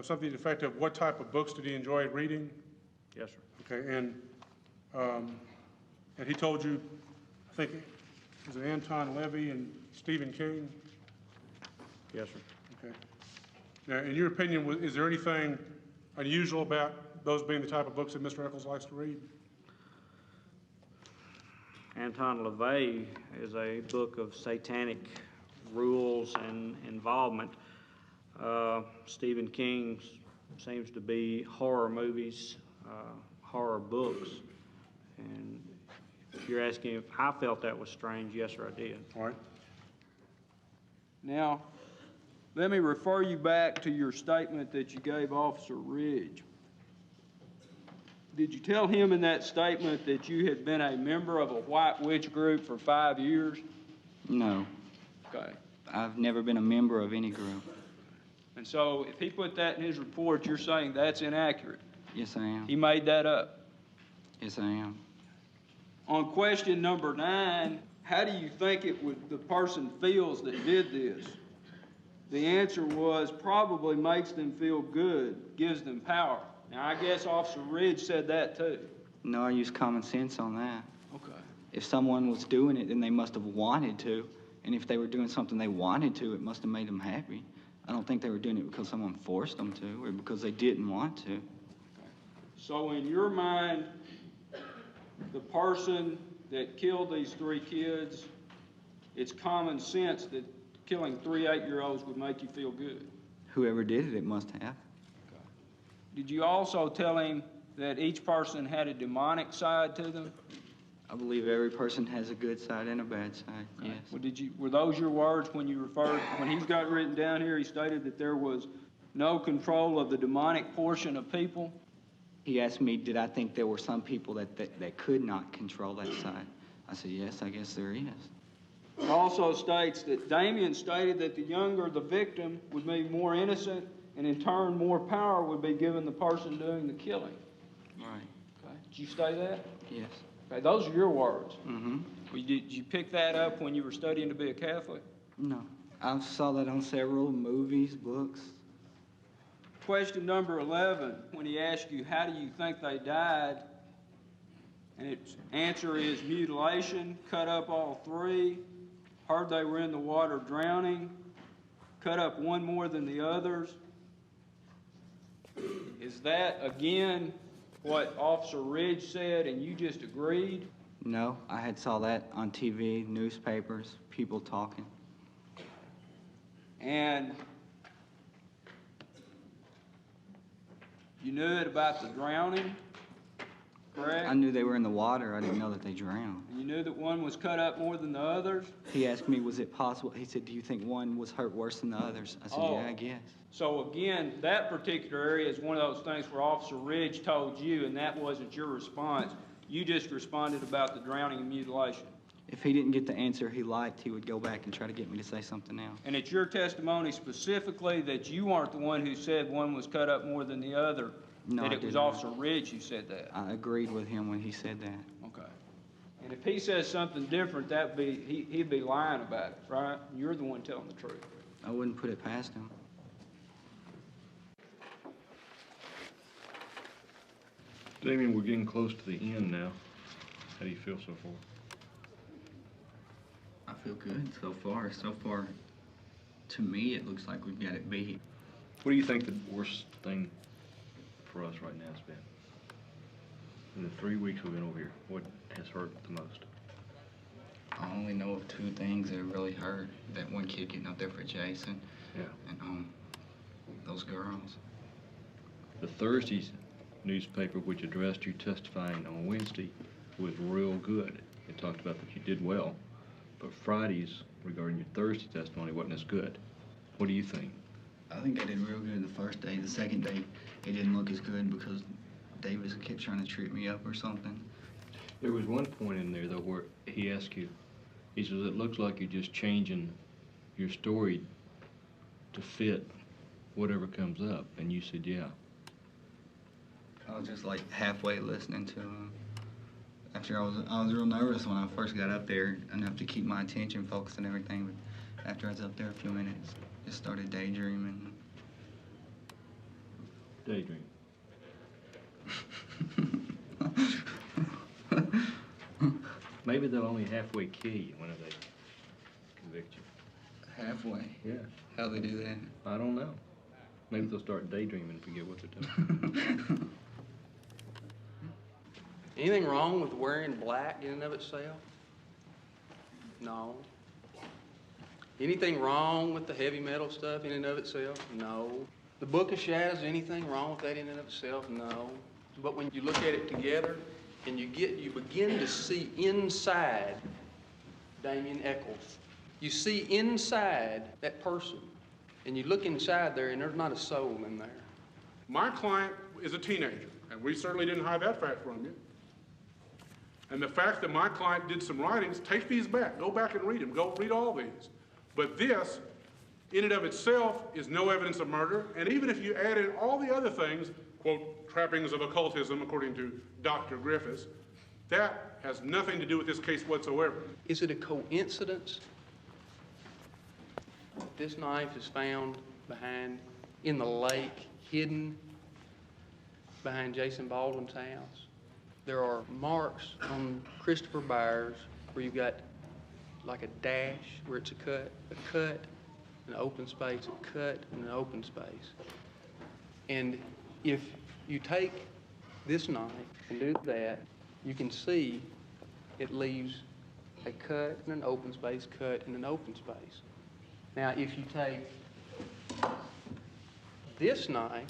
something to the effect of what type of books did he enjoy reading? Yes, sir. Okay, and he told you, I think, was it Anton Levy and Stephen King? Yes, sir. Okay. Now, in your opinion, is there anything unusual about those being the type of books that Mr. Echols likes to read? Anton LaVey is a book of satanic rules and involvement. Stephen King seems to be horror movies, horror books. And if you're asking if I felt that was strange, yes, sir, I did. All right. Now, let me refer you back to your statement that you gave Officer Ridge. Did you tell him in that statement that you had been a member of a white witch group for 5 years? No. Okay. I've never been a member of any group. And so if he put that in his report, you're saying that's inaccurate? Yes, I am. He made that up? Yes, I am. On question number 9, how do you think the person feels that did this? The answer was probably makes them feel good, gives them power. Now, I guess Officer Ridge said that too. No, I use common sense on that. Okay. If someone was doing it, then they must have wanted to. And if they were doing something they wanted to, it must have made them happy. I don't think they were doing it because someone forced them to or because they didn't want to. Okay. So in your mind, the person that killed these 3 kids, it's common sense that killing 3 8-year-olds would make you feel good? Whoever did it, it must have. Did you also tell him that each person had a demonic side to them? I believe every person has a good side and a bad side, yes. Well, were those your words when you referred, when he's got written down here, he stated that there was no control of the demonic portion of people? He asked me, did I think there were some people that could not control that side? I said, yes, I guess there is. It also states that Damien stated that the younger the victim would be more innocent, and in turn more power would be given the person doing the killing. Right. Okay. Did you say that? Yes. Okay, those are your words. Mm-hmm. Well, did you pick that up when you were studying to be a Catholic? No. I saw that on several movies, books. Question number 11, when he asked you, how do you think they died? And its answer is mutilation, cut up all three, heard they were in the water drowning, cut up one more than the others. Is that, again, what Officer Ridge said and you just agreed? No, I had saw that on TV, newspapers, people talking. And you knew it about the drowning, correct? I knew they were in the water. I didn't know that they drowned. And you knew that one was cut up more than the others? He asked me, was it possible? He said, do you think one was hurt worse than the others? I said, yeah, I guess. So again, that particular area is one of those things where Officer Ridge told you, and that wasn't your response. You just responded about the drowning and mutilation. If he didn't get the answer he liked, he would go back and try to get me to say something else. And it's your testimony specifically that you aren't the one who said one was cut up more than the other, No, that I it was did not. Officer Ridge who said that? I agreed with him when he said that. Okay. And if he says something different, that'd be, he'd be lying about it, right? You're the one telling the truth. I wouldn't put it past him. Damien, we're getting close to the end now. How do you feel so far? I feel good so far. So far, to me, it looks like we've got it beat. What do you think the worst thing for us right now has been? In the 3 weeks we've been over here, what has hurt the most? I only know of two things that really hurt. That one kid getting up there for Jason. Yeah. And those girls. The Thursday's newspaper, which addressed you testifying on Wednesday, was real good. It talked about that you did well. But Friday's, regarding your Thursday testimony, wasn't as good. What do you think? I think I did real good the first day. The second day, it didn't look as good because Davis kept trying to trip me up or something. There was one point in there, though, where he asked you, he says, it looks like you're just changing your story to fit whatever comes up. And you said, yeah. I was just like halfway listening to him. After I was real nervous when I first got up there, enough to keep my attention focused and everything. But after I was up there a few minutes, just started daydreaming. Daydream. Maybe they'll only halfway kill you whenever they convict you. Halfway? Yeah. How they do that? I don't know. Maybe they'll start daydreaming and forget what they're doing. Anything wrong with wearing black in and of itself? No. Anything wrong with the heavy metal stuff in and of itself? No. The Book of Shadows, anything wrong with that in and of itself? No. But when you look at it together and you begin to see inside Damien Eccles. You see inside that person and you look inside there and there's not a soul in there. My client is a teenager, and we certainly didn't hide that fact from you. And the fact that my client did some writings, take these back. Go back and read them. Go read all these. But this, in and of itself, is no evidence of murder. And even if you add in all the other things, quote, trappings of occultism, according to Dr. Griffiths, that has nothing to do with this case whatsoever. Is it a coincidence that this knife is found in the lake, hidden behind Jason Baldwin's house? There are marks on Christopher Byers where you've got like a dash where it's a cut, an open space, a cut, and an open space. And if you take this knife and do that, you can see it leaves a cut and an open space, cut and an open space. Now, if you take this knife,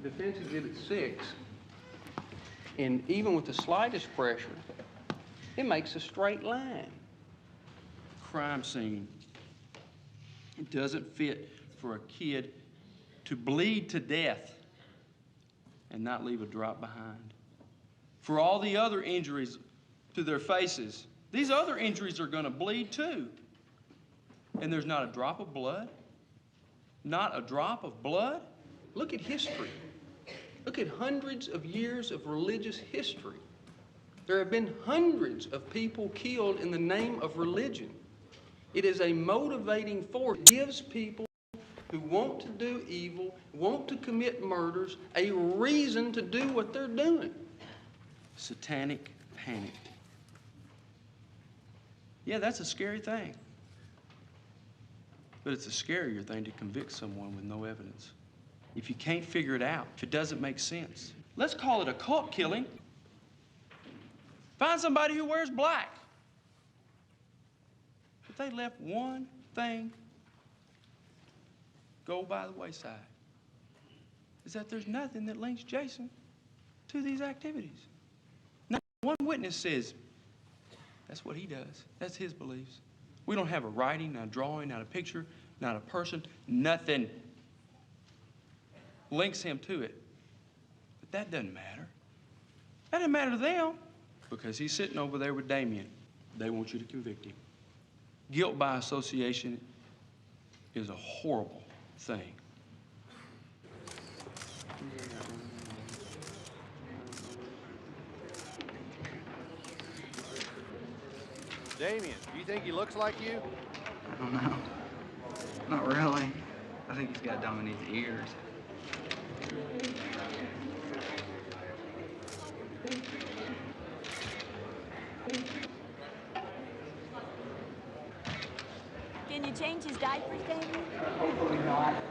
Defense Exhibit 6, and even with the slightest pressure, it makes a straight line. Crime scene. It doesn't fit for a kid to bleed to death and not leave a drop behind. For all the other injuries to their faces, these other injuries are going to bleed too. And there's not a drop of blood? Not a drop of blood? Look at history. Look at hundreds of years of religious history. There have been hundreds of people killed in the name of religion. It is a motivating force. It gives people who want to do evil, want to commit murders, a reason to do what they're doing. Satanic panic. Yeah, that's a scary thing. But it's a scarier thing to convict someone with no evidence. If you can't figure it out, if it doesn't make sense. Let's call it a cult killing. Find somebody who wears black. If they let one thing go by the wayside, is that there's nothing that links Jason to these activities. Not one witness says, that's what he does. That's his beliefs. We don't have a writing, not a drawing, not a picture, not a person, nothing links him to it. But that doesn't matter. That doesn't matter to them because he's sitting over there with Damien. They want you to convict him. Guilt by association is a horrible thing. Damien, do you think he looks like you? I don't know. Not really. I think he's got Dominique's ears. Can you change his diapers, Damien? Hopefully not.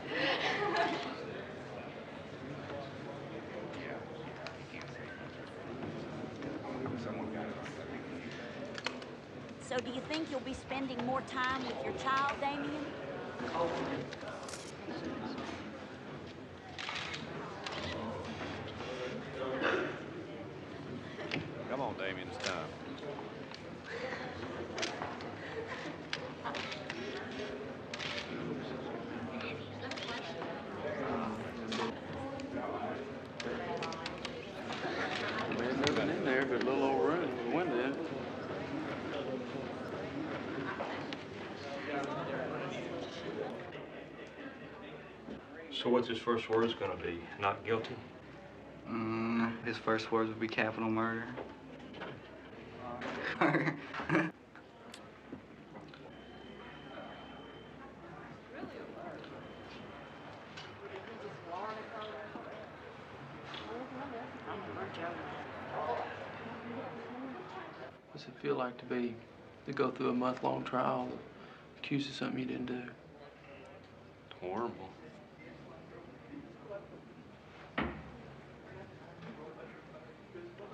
So do you think you'll be spending more time with your child, Damien? Come on, Damien, it's time. There's nothing in there but a little old room with a window in it. So what's his first words gonna be? Not guilty? His first words would be capital murder. What's it feel like to go through a month-long trial accused of something you didn't do? Horrible.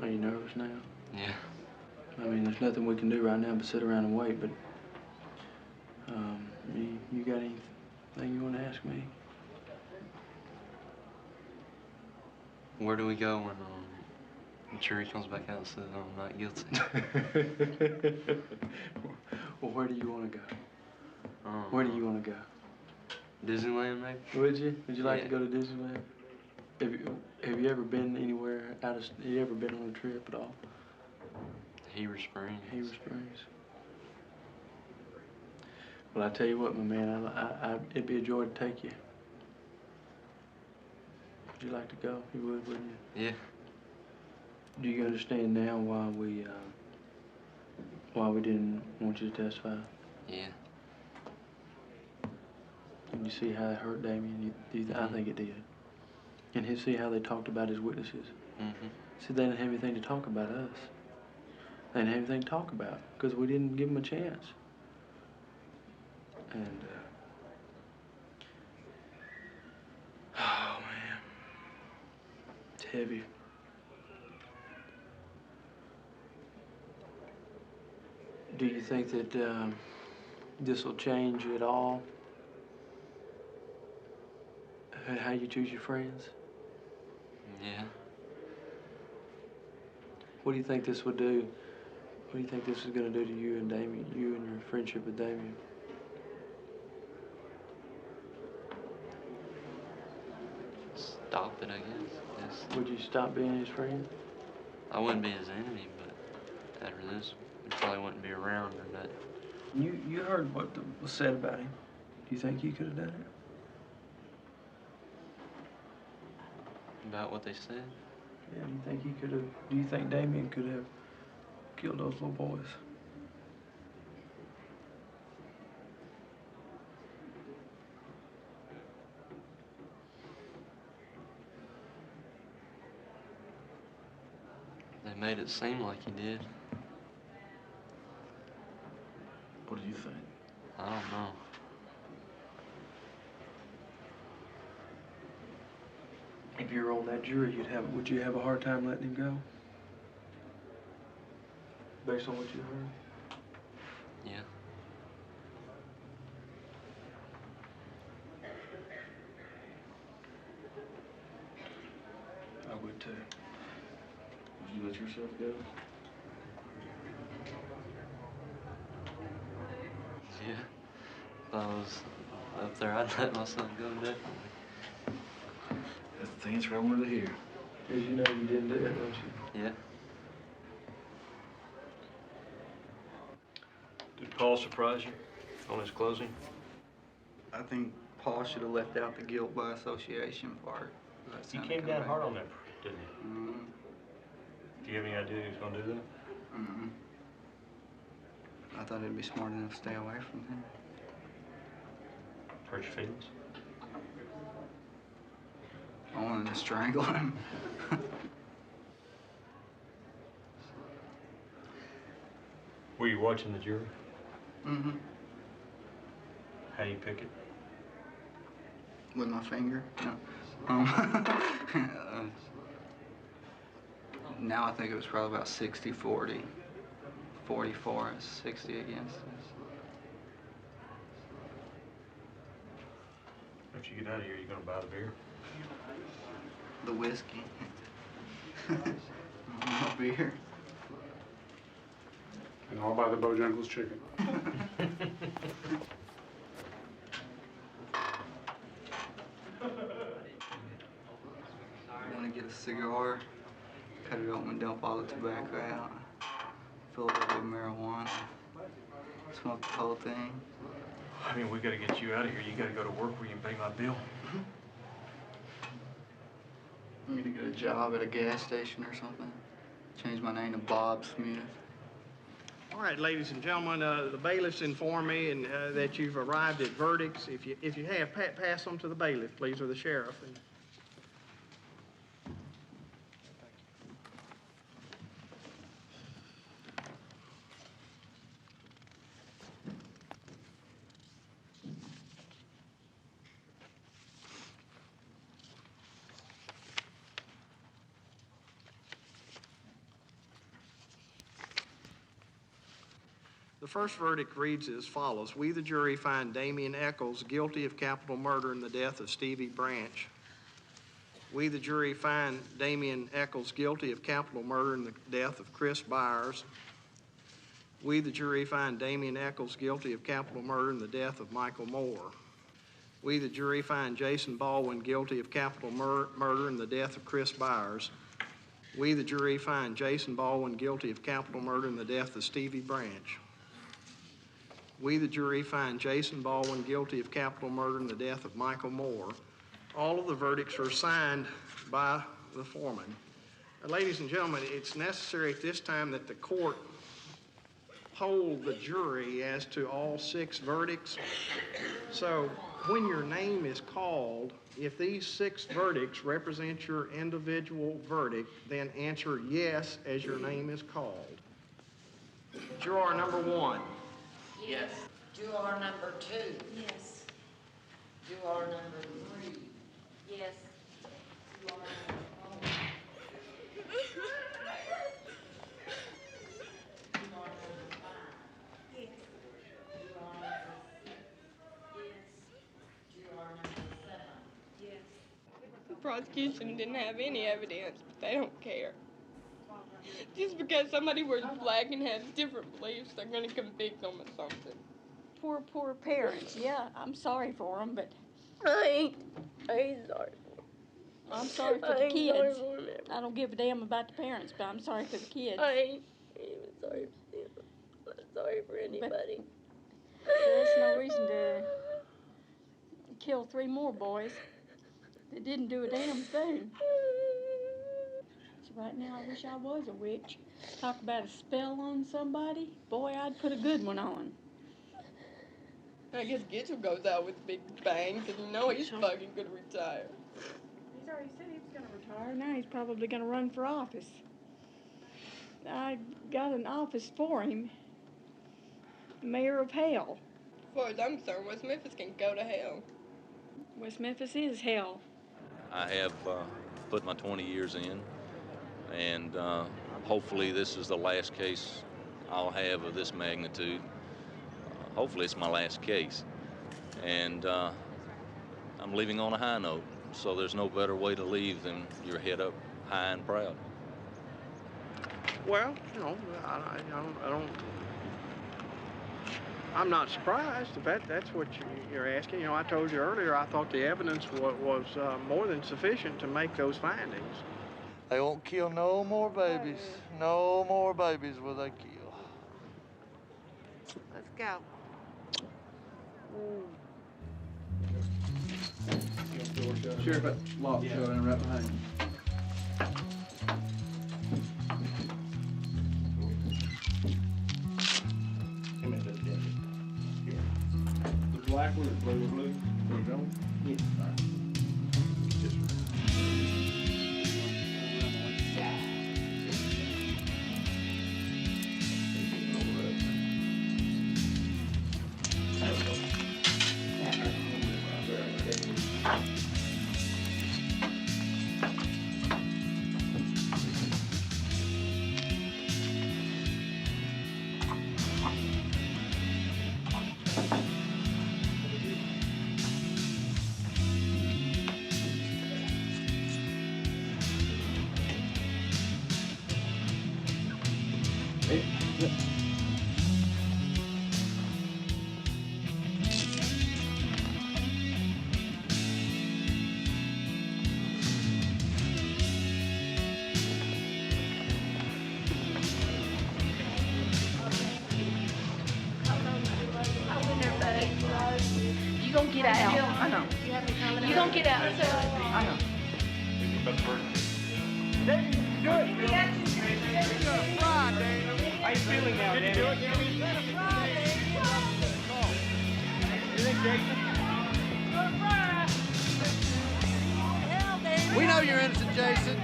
Are you nervous now? Yeah. I mean, there's nothing we can do right now but sit around and wait, but you got anything you want to ask me? Where do we go when the jury comes back out and says I'm not guilty? Well, where do you want to go? Where do you want to go? Disneyland, maybe? Would you? Would you like to Yeah. go to Disneyland? Have you ever been anywhere have you ever been on a trip at all? Heber Springs. Heber Springs. Well, I tell you what, my man, it'd be a joy to take you. Would you like to go? You would, wouldn't you? Yeah. Do you understand now why we didn't want you to testify? Yeah. Can you see how it hurt Damien? I think it did. And you see how they talked about his witnesses? Mm-hmm. See, they didn't have anything to talk about us. They didn't have anything to talk about because we didn't give them a chance. And, oh, man. It's heavy. Do you think that this will change at all? How you choose your friends? Yeah. What do you think this would do? What do you think this is going to do to you and Damien, you and your friendship with Damien? Stop it, I guess. Would you stop being his friend? I wouldn't be his enemy, but after this, we probably wouldn't be around or nothing. You heard what was said about him. Do you think you could have done it? About what they said? Yeah, do you think Damien could have killed those little boys? They made it seem like he did. What do you think? I don't know. If you were on that jury, would you have a hard time letting him go? Based on what you heard? Yeah. I would too. Would you let yourself go? Yeah. If I was up there, I'd let myself go, definitely. That's the thing that's what I wanted to hear. Because you know you didn't do it, don't you? Yeah. Did Paul surprise you on his closing? I think Paul should have left out the guilt by association part. He came down hard on that, didn't he? Mm-hmm. Do you have any idea he was going to do that? Mm-hmm. I thought it'd be smart enough to stay away from him. Hurt your feelings? I wanted to strangle him. Were you watching the jury? Mm-hmm. How do you pick it? With my finger? No. Now I think it was probably about 60-40. 40 for us, 60 against us. If you get out of here, you going to buy the beer? The whiskey. No beer. And I'll buy the Bojangles chicken. I want to get a cigar, cut it open and dump all the tobacco out, fill it up with marijuana, smoke the whole thing. I mean, we got to get you out of here. You got to go to work where you can pay my bill. I'm gonna get a job at a gas station or something. Change my name to Bob Smith. All right, ladies and gentlemen, the bailiffs informed me that you've arrived at verdicts. If you have, pass them to the bailiff, please, or the sheriff. The first verdict reads as follows. We, the jury, find Damien Eccles guilty of capital murder in the death of Stevie Branch. We, the jury, find Damien Eccles guilty of capital murder in the death of Chris Byers. We, the jury, find Damien Eccles guilty of capital murder in the death of Michael Moore. We, the jury, find Jason Baldwin guilty of capital murder in the death of Chris Byers. We, the jury, find Jason Baldwin guilty of capital murder in the death of Stevie Branch. We, the jury, find Jason Baldwin guilty of capital murder in the death of Michael Moore. All of the verdicts are signed by the foreman. Ladies and gentlemen, it's necessary at this time that the court poll the jury as to all 6 verdicts. So when your name is called, if these 6 verdicts represent your individual verdict, then answer yes as your name is called. Juror number 1. Yes. Juror number 2. Yes. Juror number 3. Yes. Juror number 4. Juror number 5. Yes. Juror number 6. Yes. Juror number 7. Yes. The prosecution didn't have any evidence, but they don't care. Just because somebody wears black and has different beliefs, they're going to convict them of something. Poor parents. Yeah, I'm sorry for them, but I ain't sorry for them. I'm sorry for the kids. I don't give a damn about the parents, but I'm sorry for the kids. I ain't even sorry for them. I'm not sorry for anybody. There's no reason to kill 3 more boys. They didn't do a damn thing. So right now, I wish I was a witch. Talk about a spell on somebody. Boy, I'd put a good one on. I guess Gitchell goes out with a big bang, because you know he's fucking gonna retire. He's already said he was gonna retire. Now he's probably gonna run for office. I got an office for him. Mayor of hell. As far as I'm concerned, West Memphis can go to hell. West Memphis is hell. I have put my 20 years in, and hopefully this is the last case I'll have of this magnitude. Hopefully it's my last case. And I'm leaving on a high note, so there's no better way to leave than your head up high and proud. Well, you know, I'm not surprised if that's what you're asking. You know, I told you earlier I thought the evidence was more than sufficient to make those findings. They won't kill no more babies. No more babies will they kill. Let's go. Sheriff, that lock showing right behind you. The black one is blue. Yeah. You gonna get out. I know. You gonna get out. I know. Do it. How you feeling now, Danny? You think, Jason? We know you're innocent, Jason.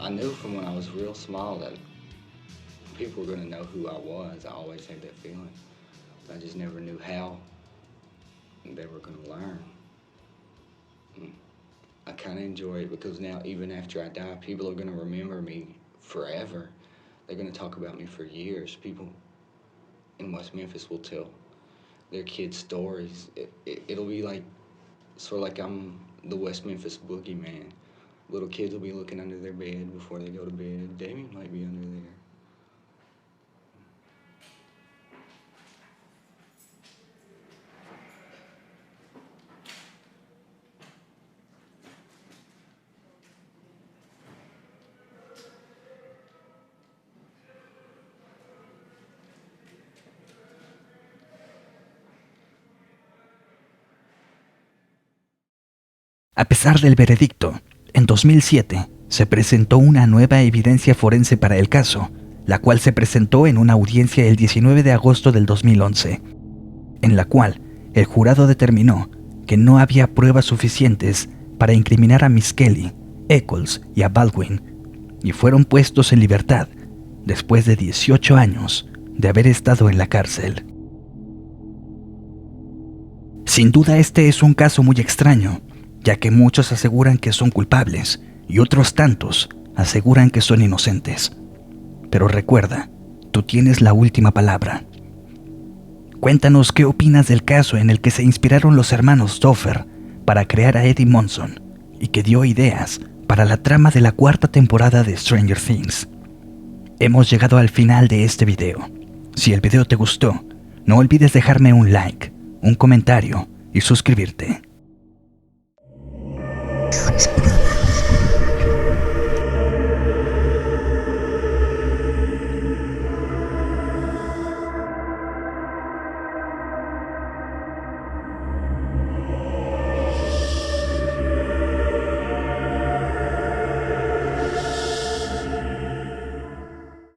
I knew from when I was real small that people were going to know who I was. I always had that feeling. I just never knew how they were going to learn. I kind of enjoy it because now, even after I die, people are going to remember me forever. They're going to talk about me for years. People in West Memphis will tell their kids stories. It'll be like, sort of like I'm the West Memphis boogeyman. Little kids will be looking under their bed before they go to bed. Damien might be under there. A pesar del veredicto, en 2007 se presentó una nueva evidencia forense para el caso, la cual se presentó en una audiencia el 19 de agosto del 2011, en la cual el jurado determinó que no había pruebas suficientes para incriminar a Miss Kelly, Eccles y a Baldwin, y fueron puestos en libertad después de 18 años de haber estado en la cárcel. Sin duda este es un caso muy extraño, ya que muchos aseguran que son culpables y otros tantos aseguran que son inocentes. Pero recuerda, tú tienes la última palabra. Cuéntanos qué opinas del caso en el que se inspiraron los hermanos Duffer para crear a Eddie Munson y que dio ideas para la trama de la 4ª temporada de Stranger Things. Hemos llegado al final de este video. Si el video te gustó, no olvides dejarme un like, un comentario y suscribirte.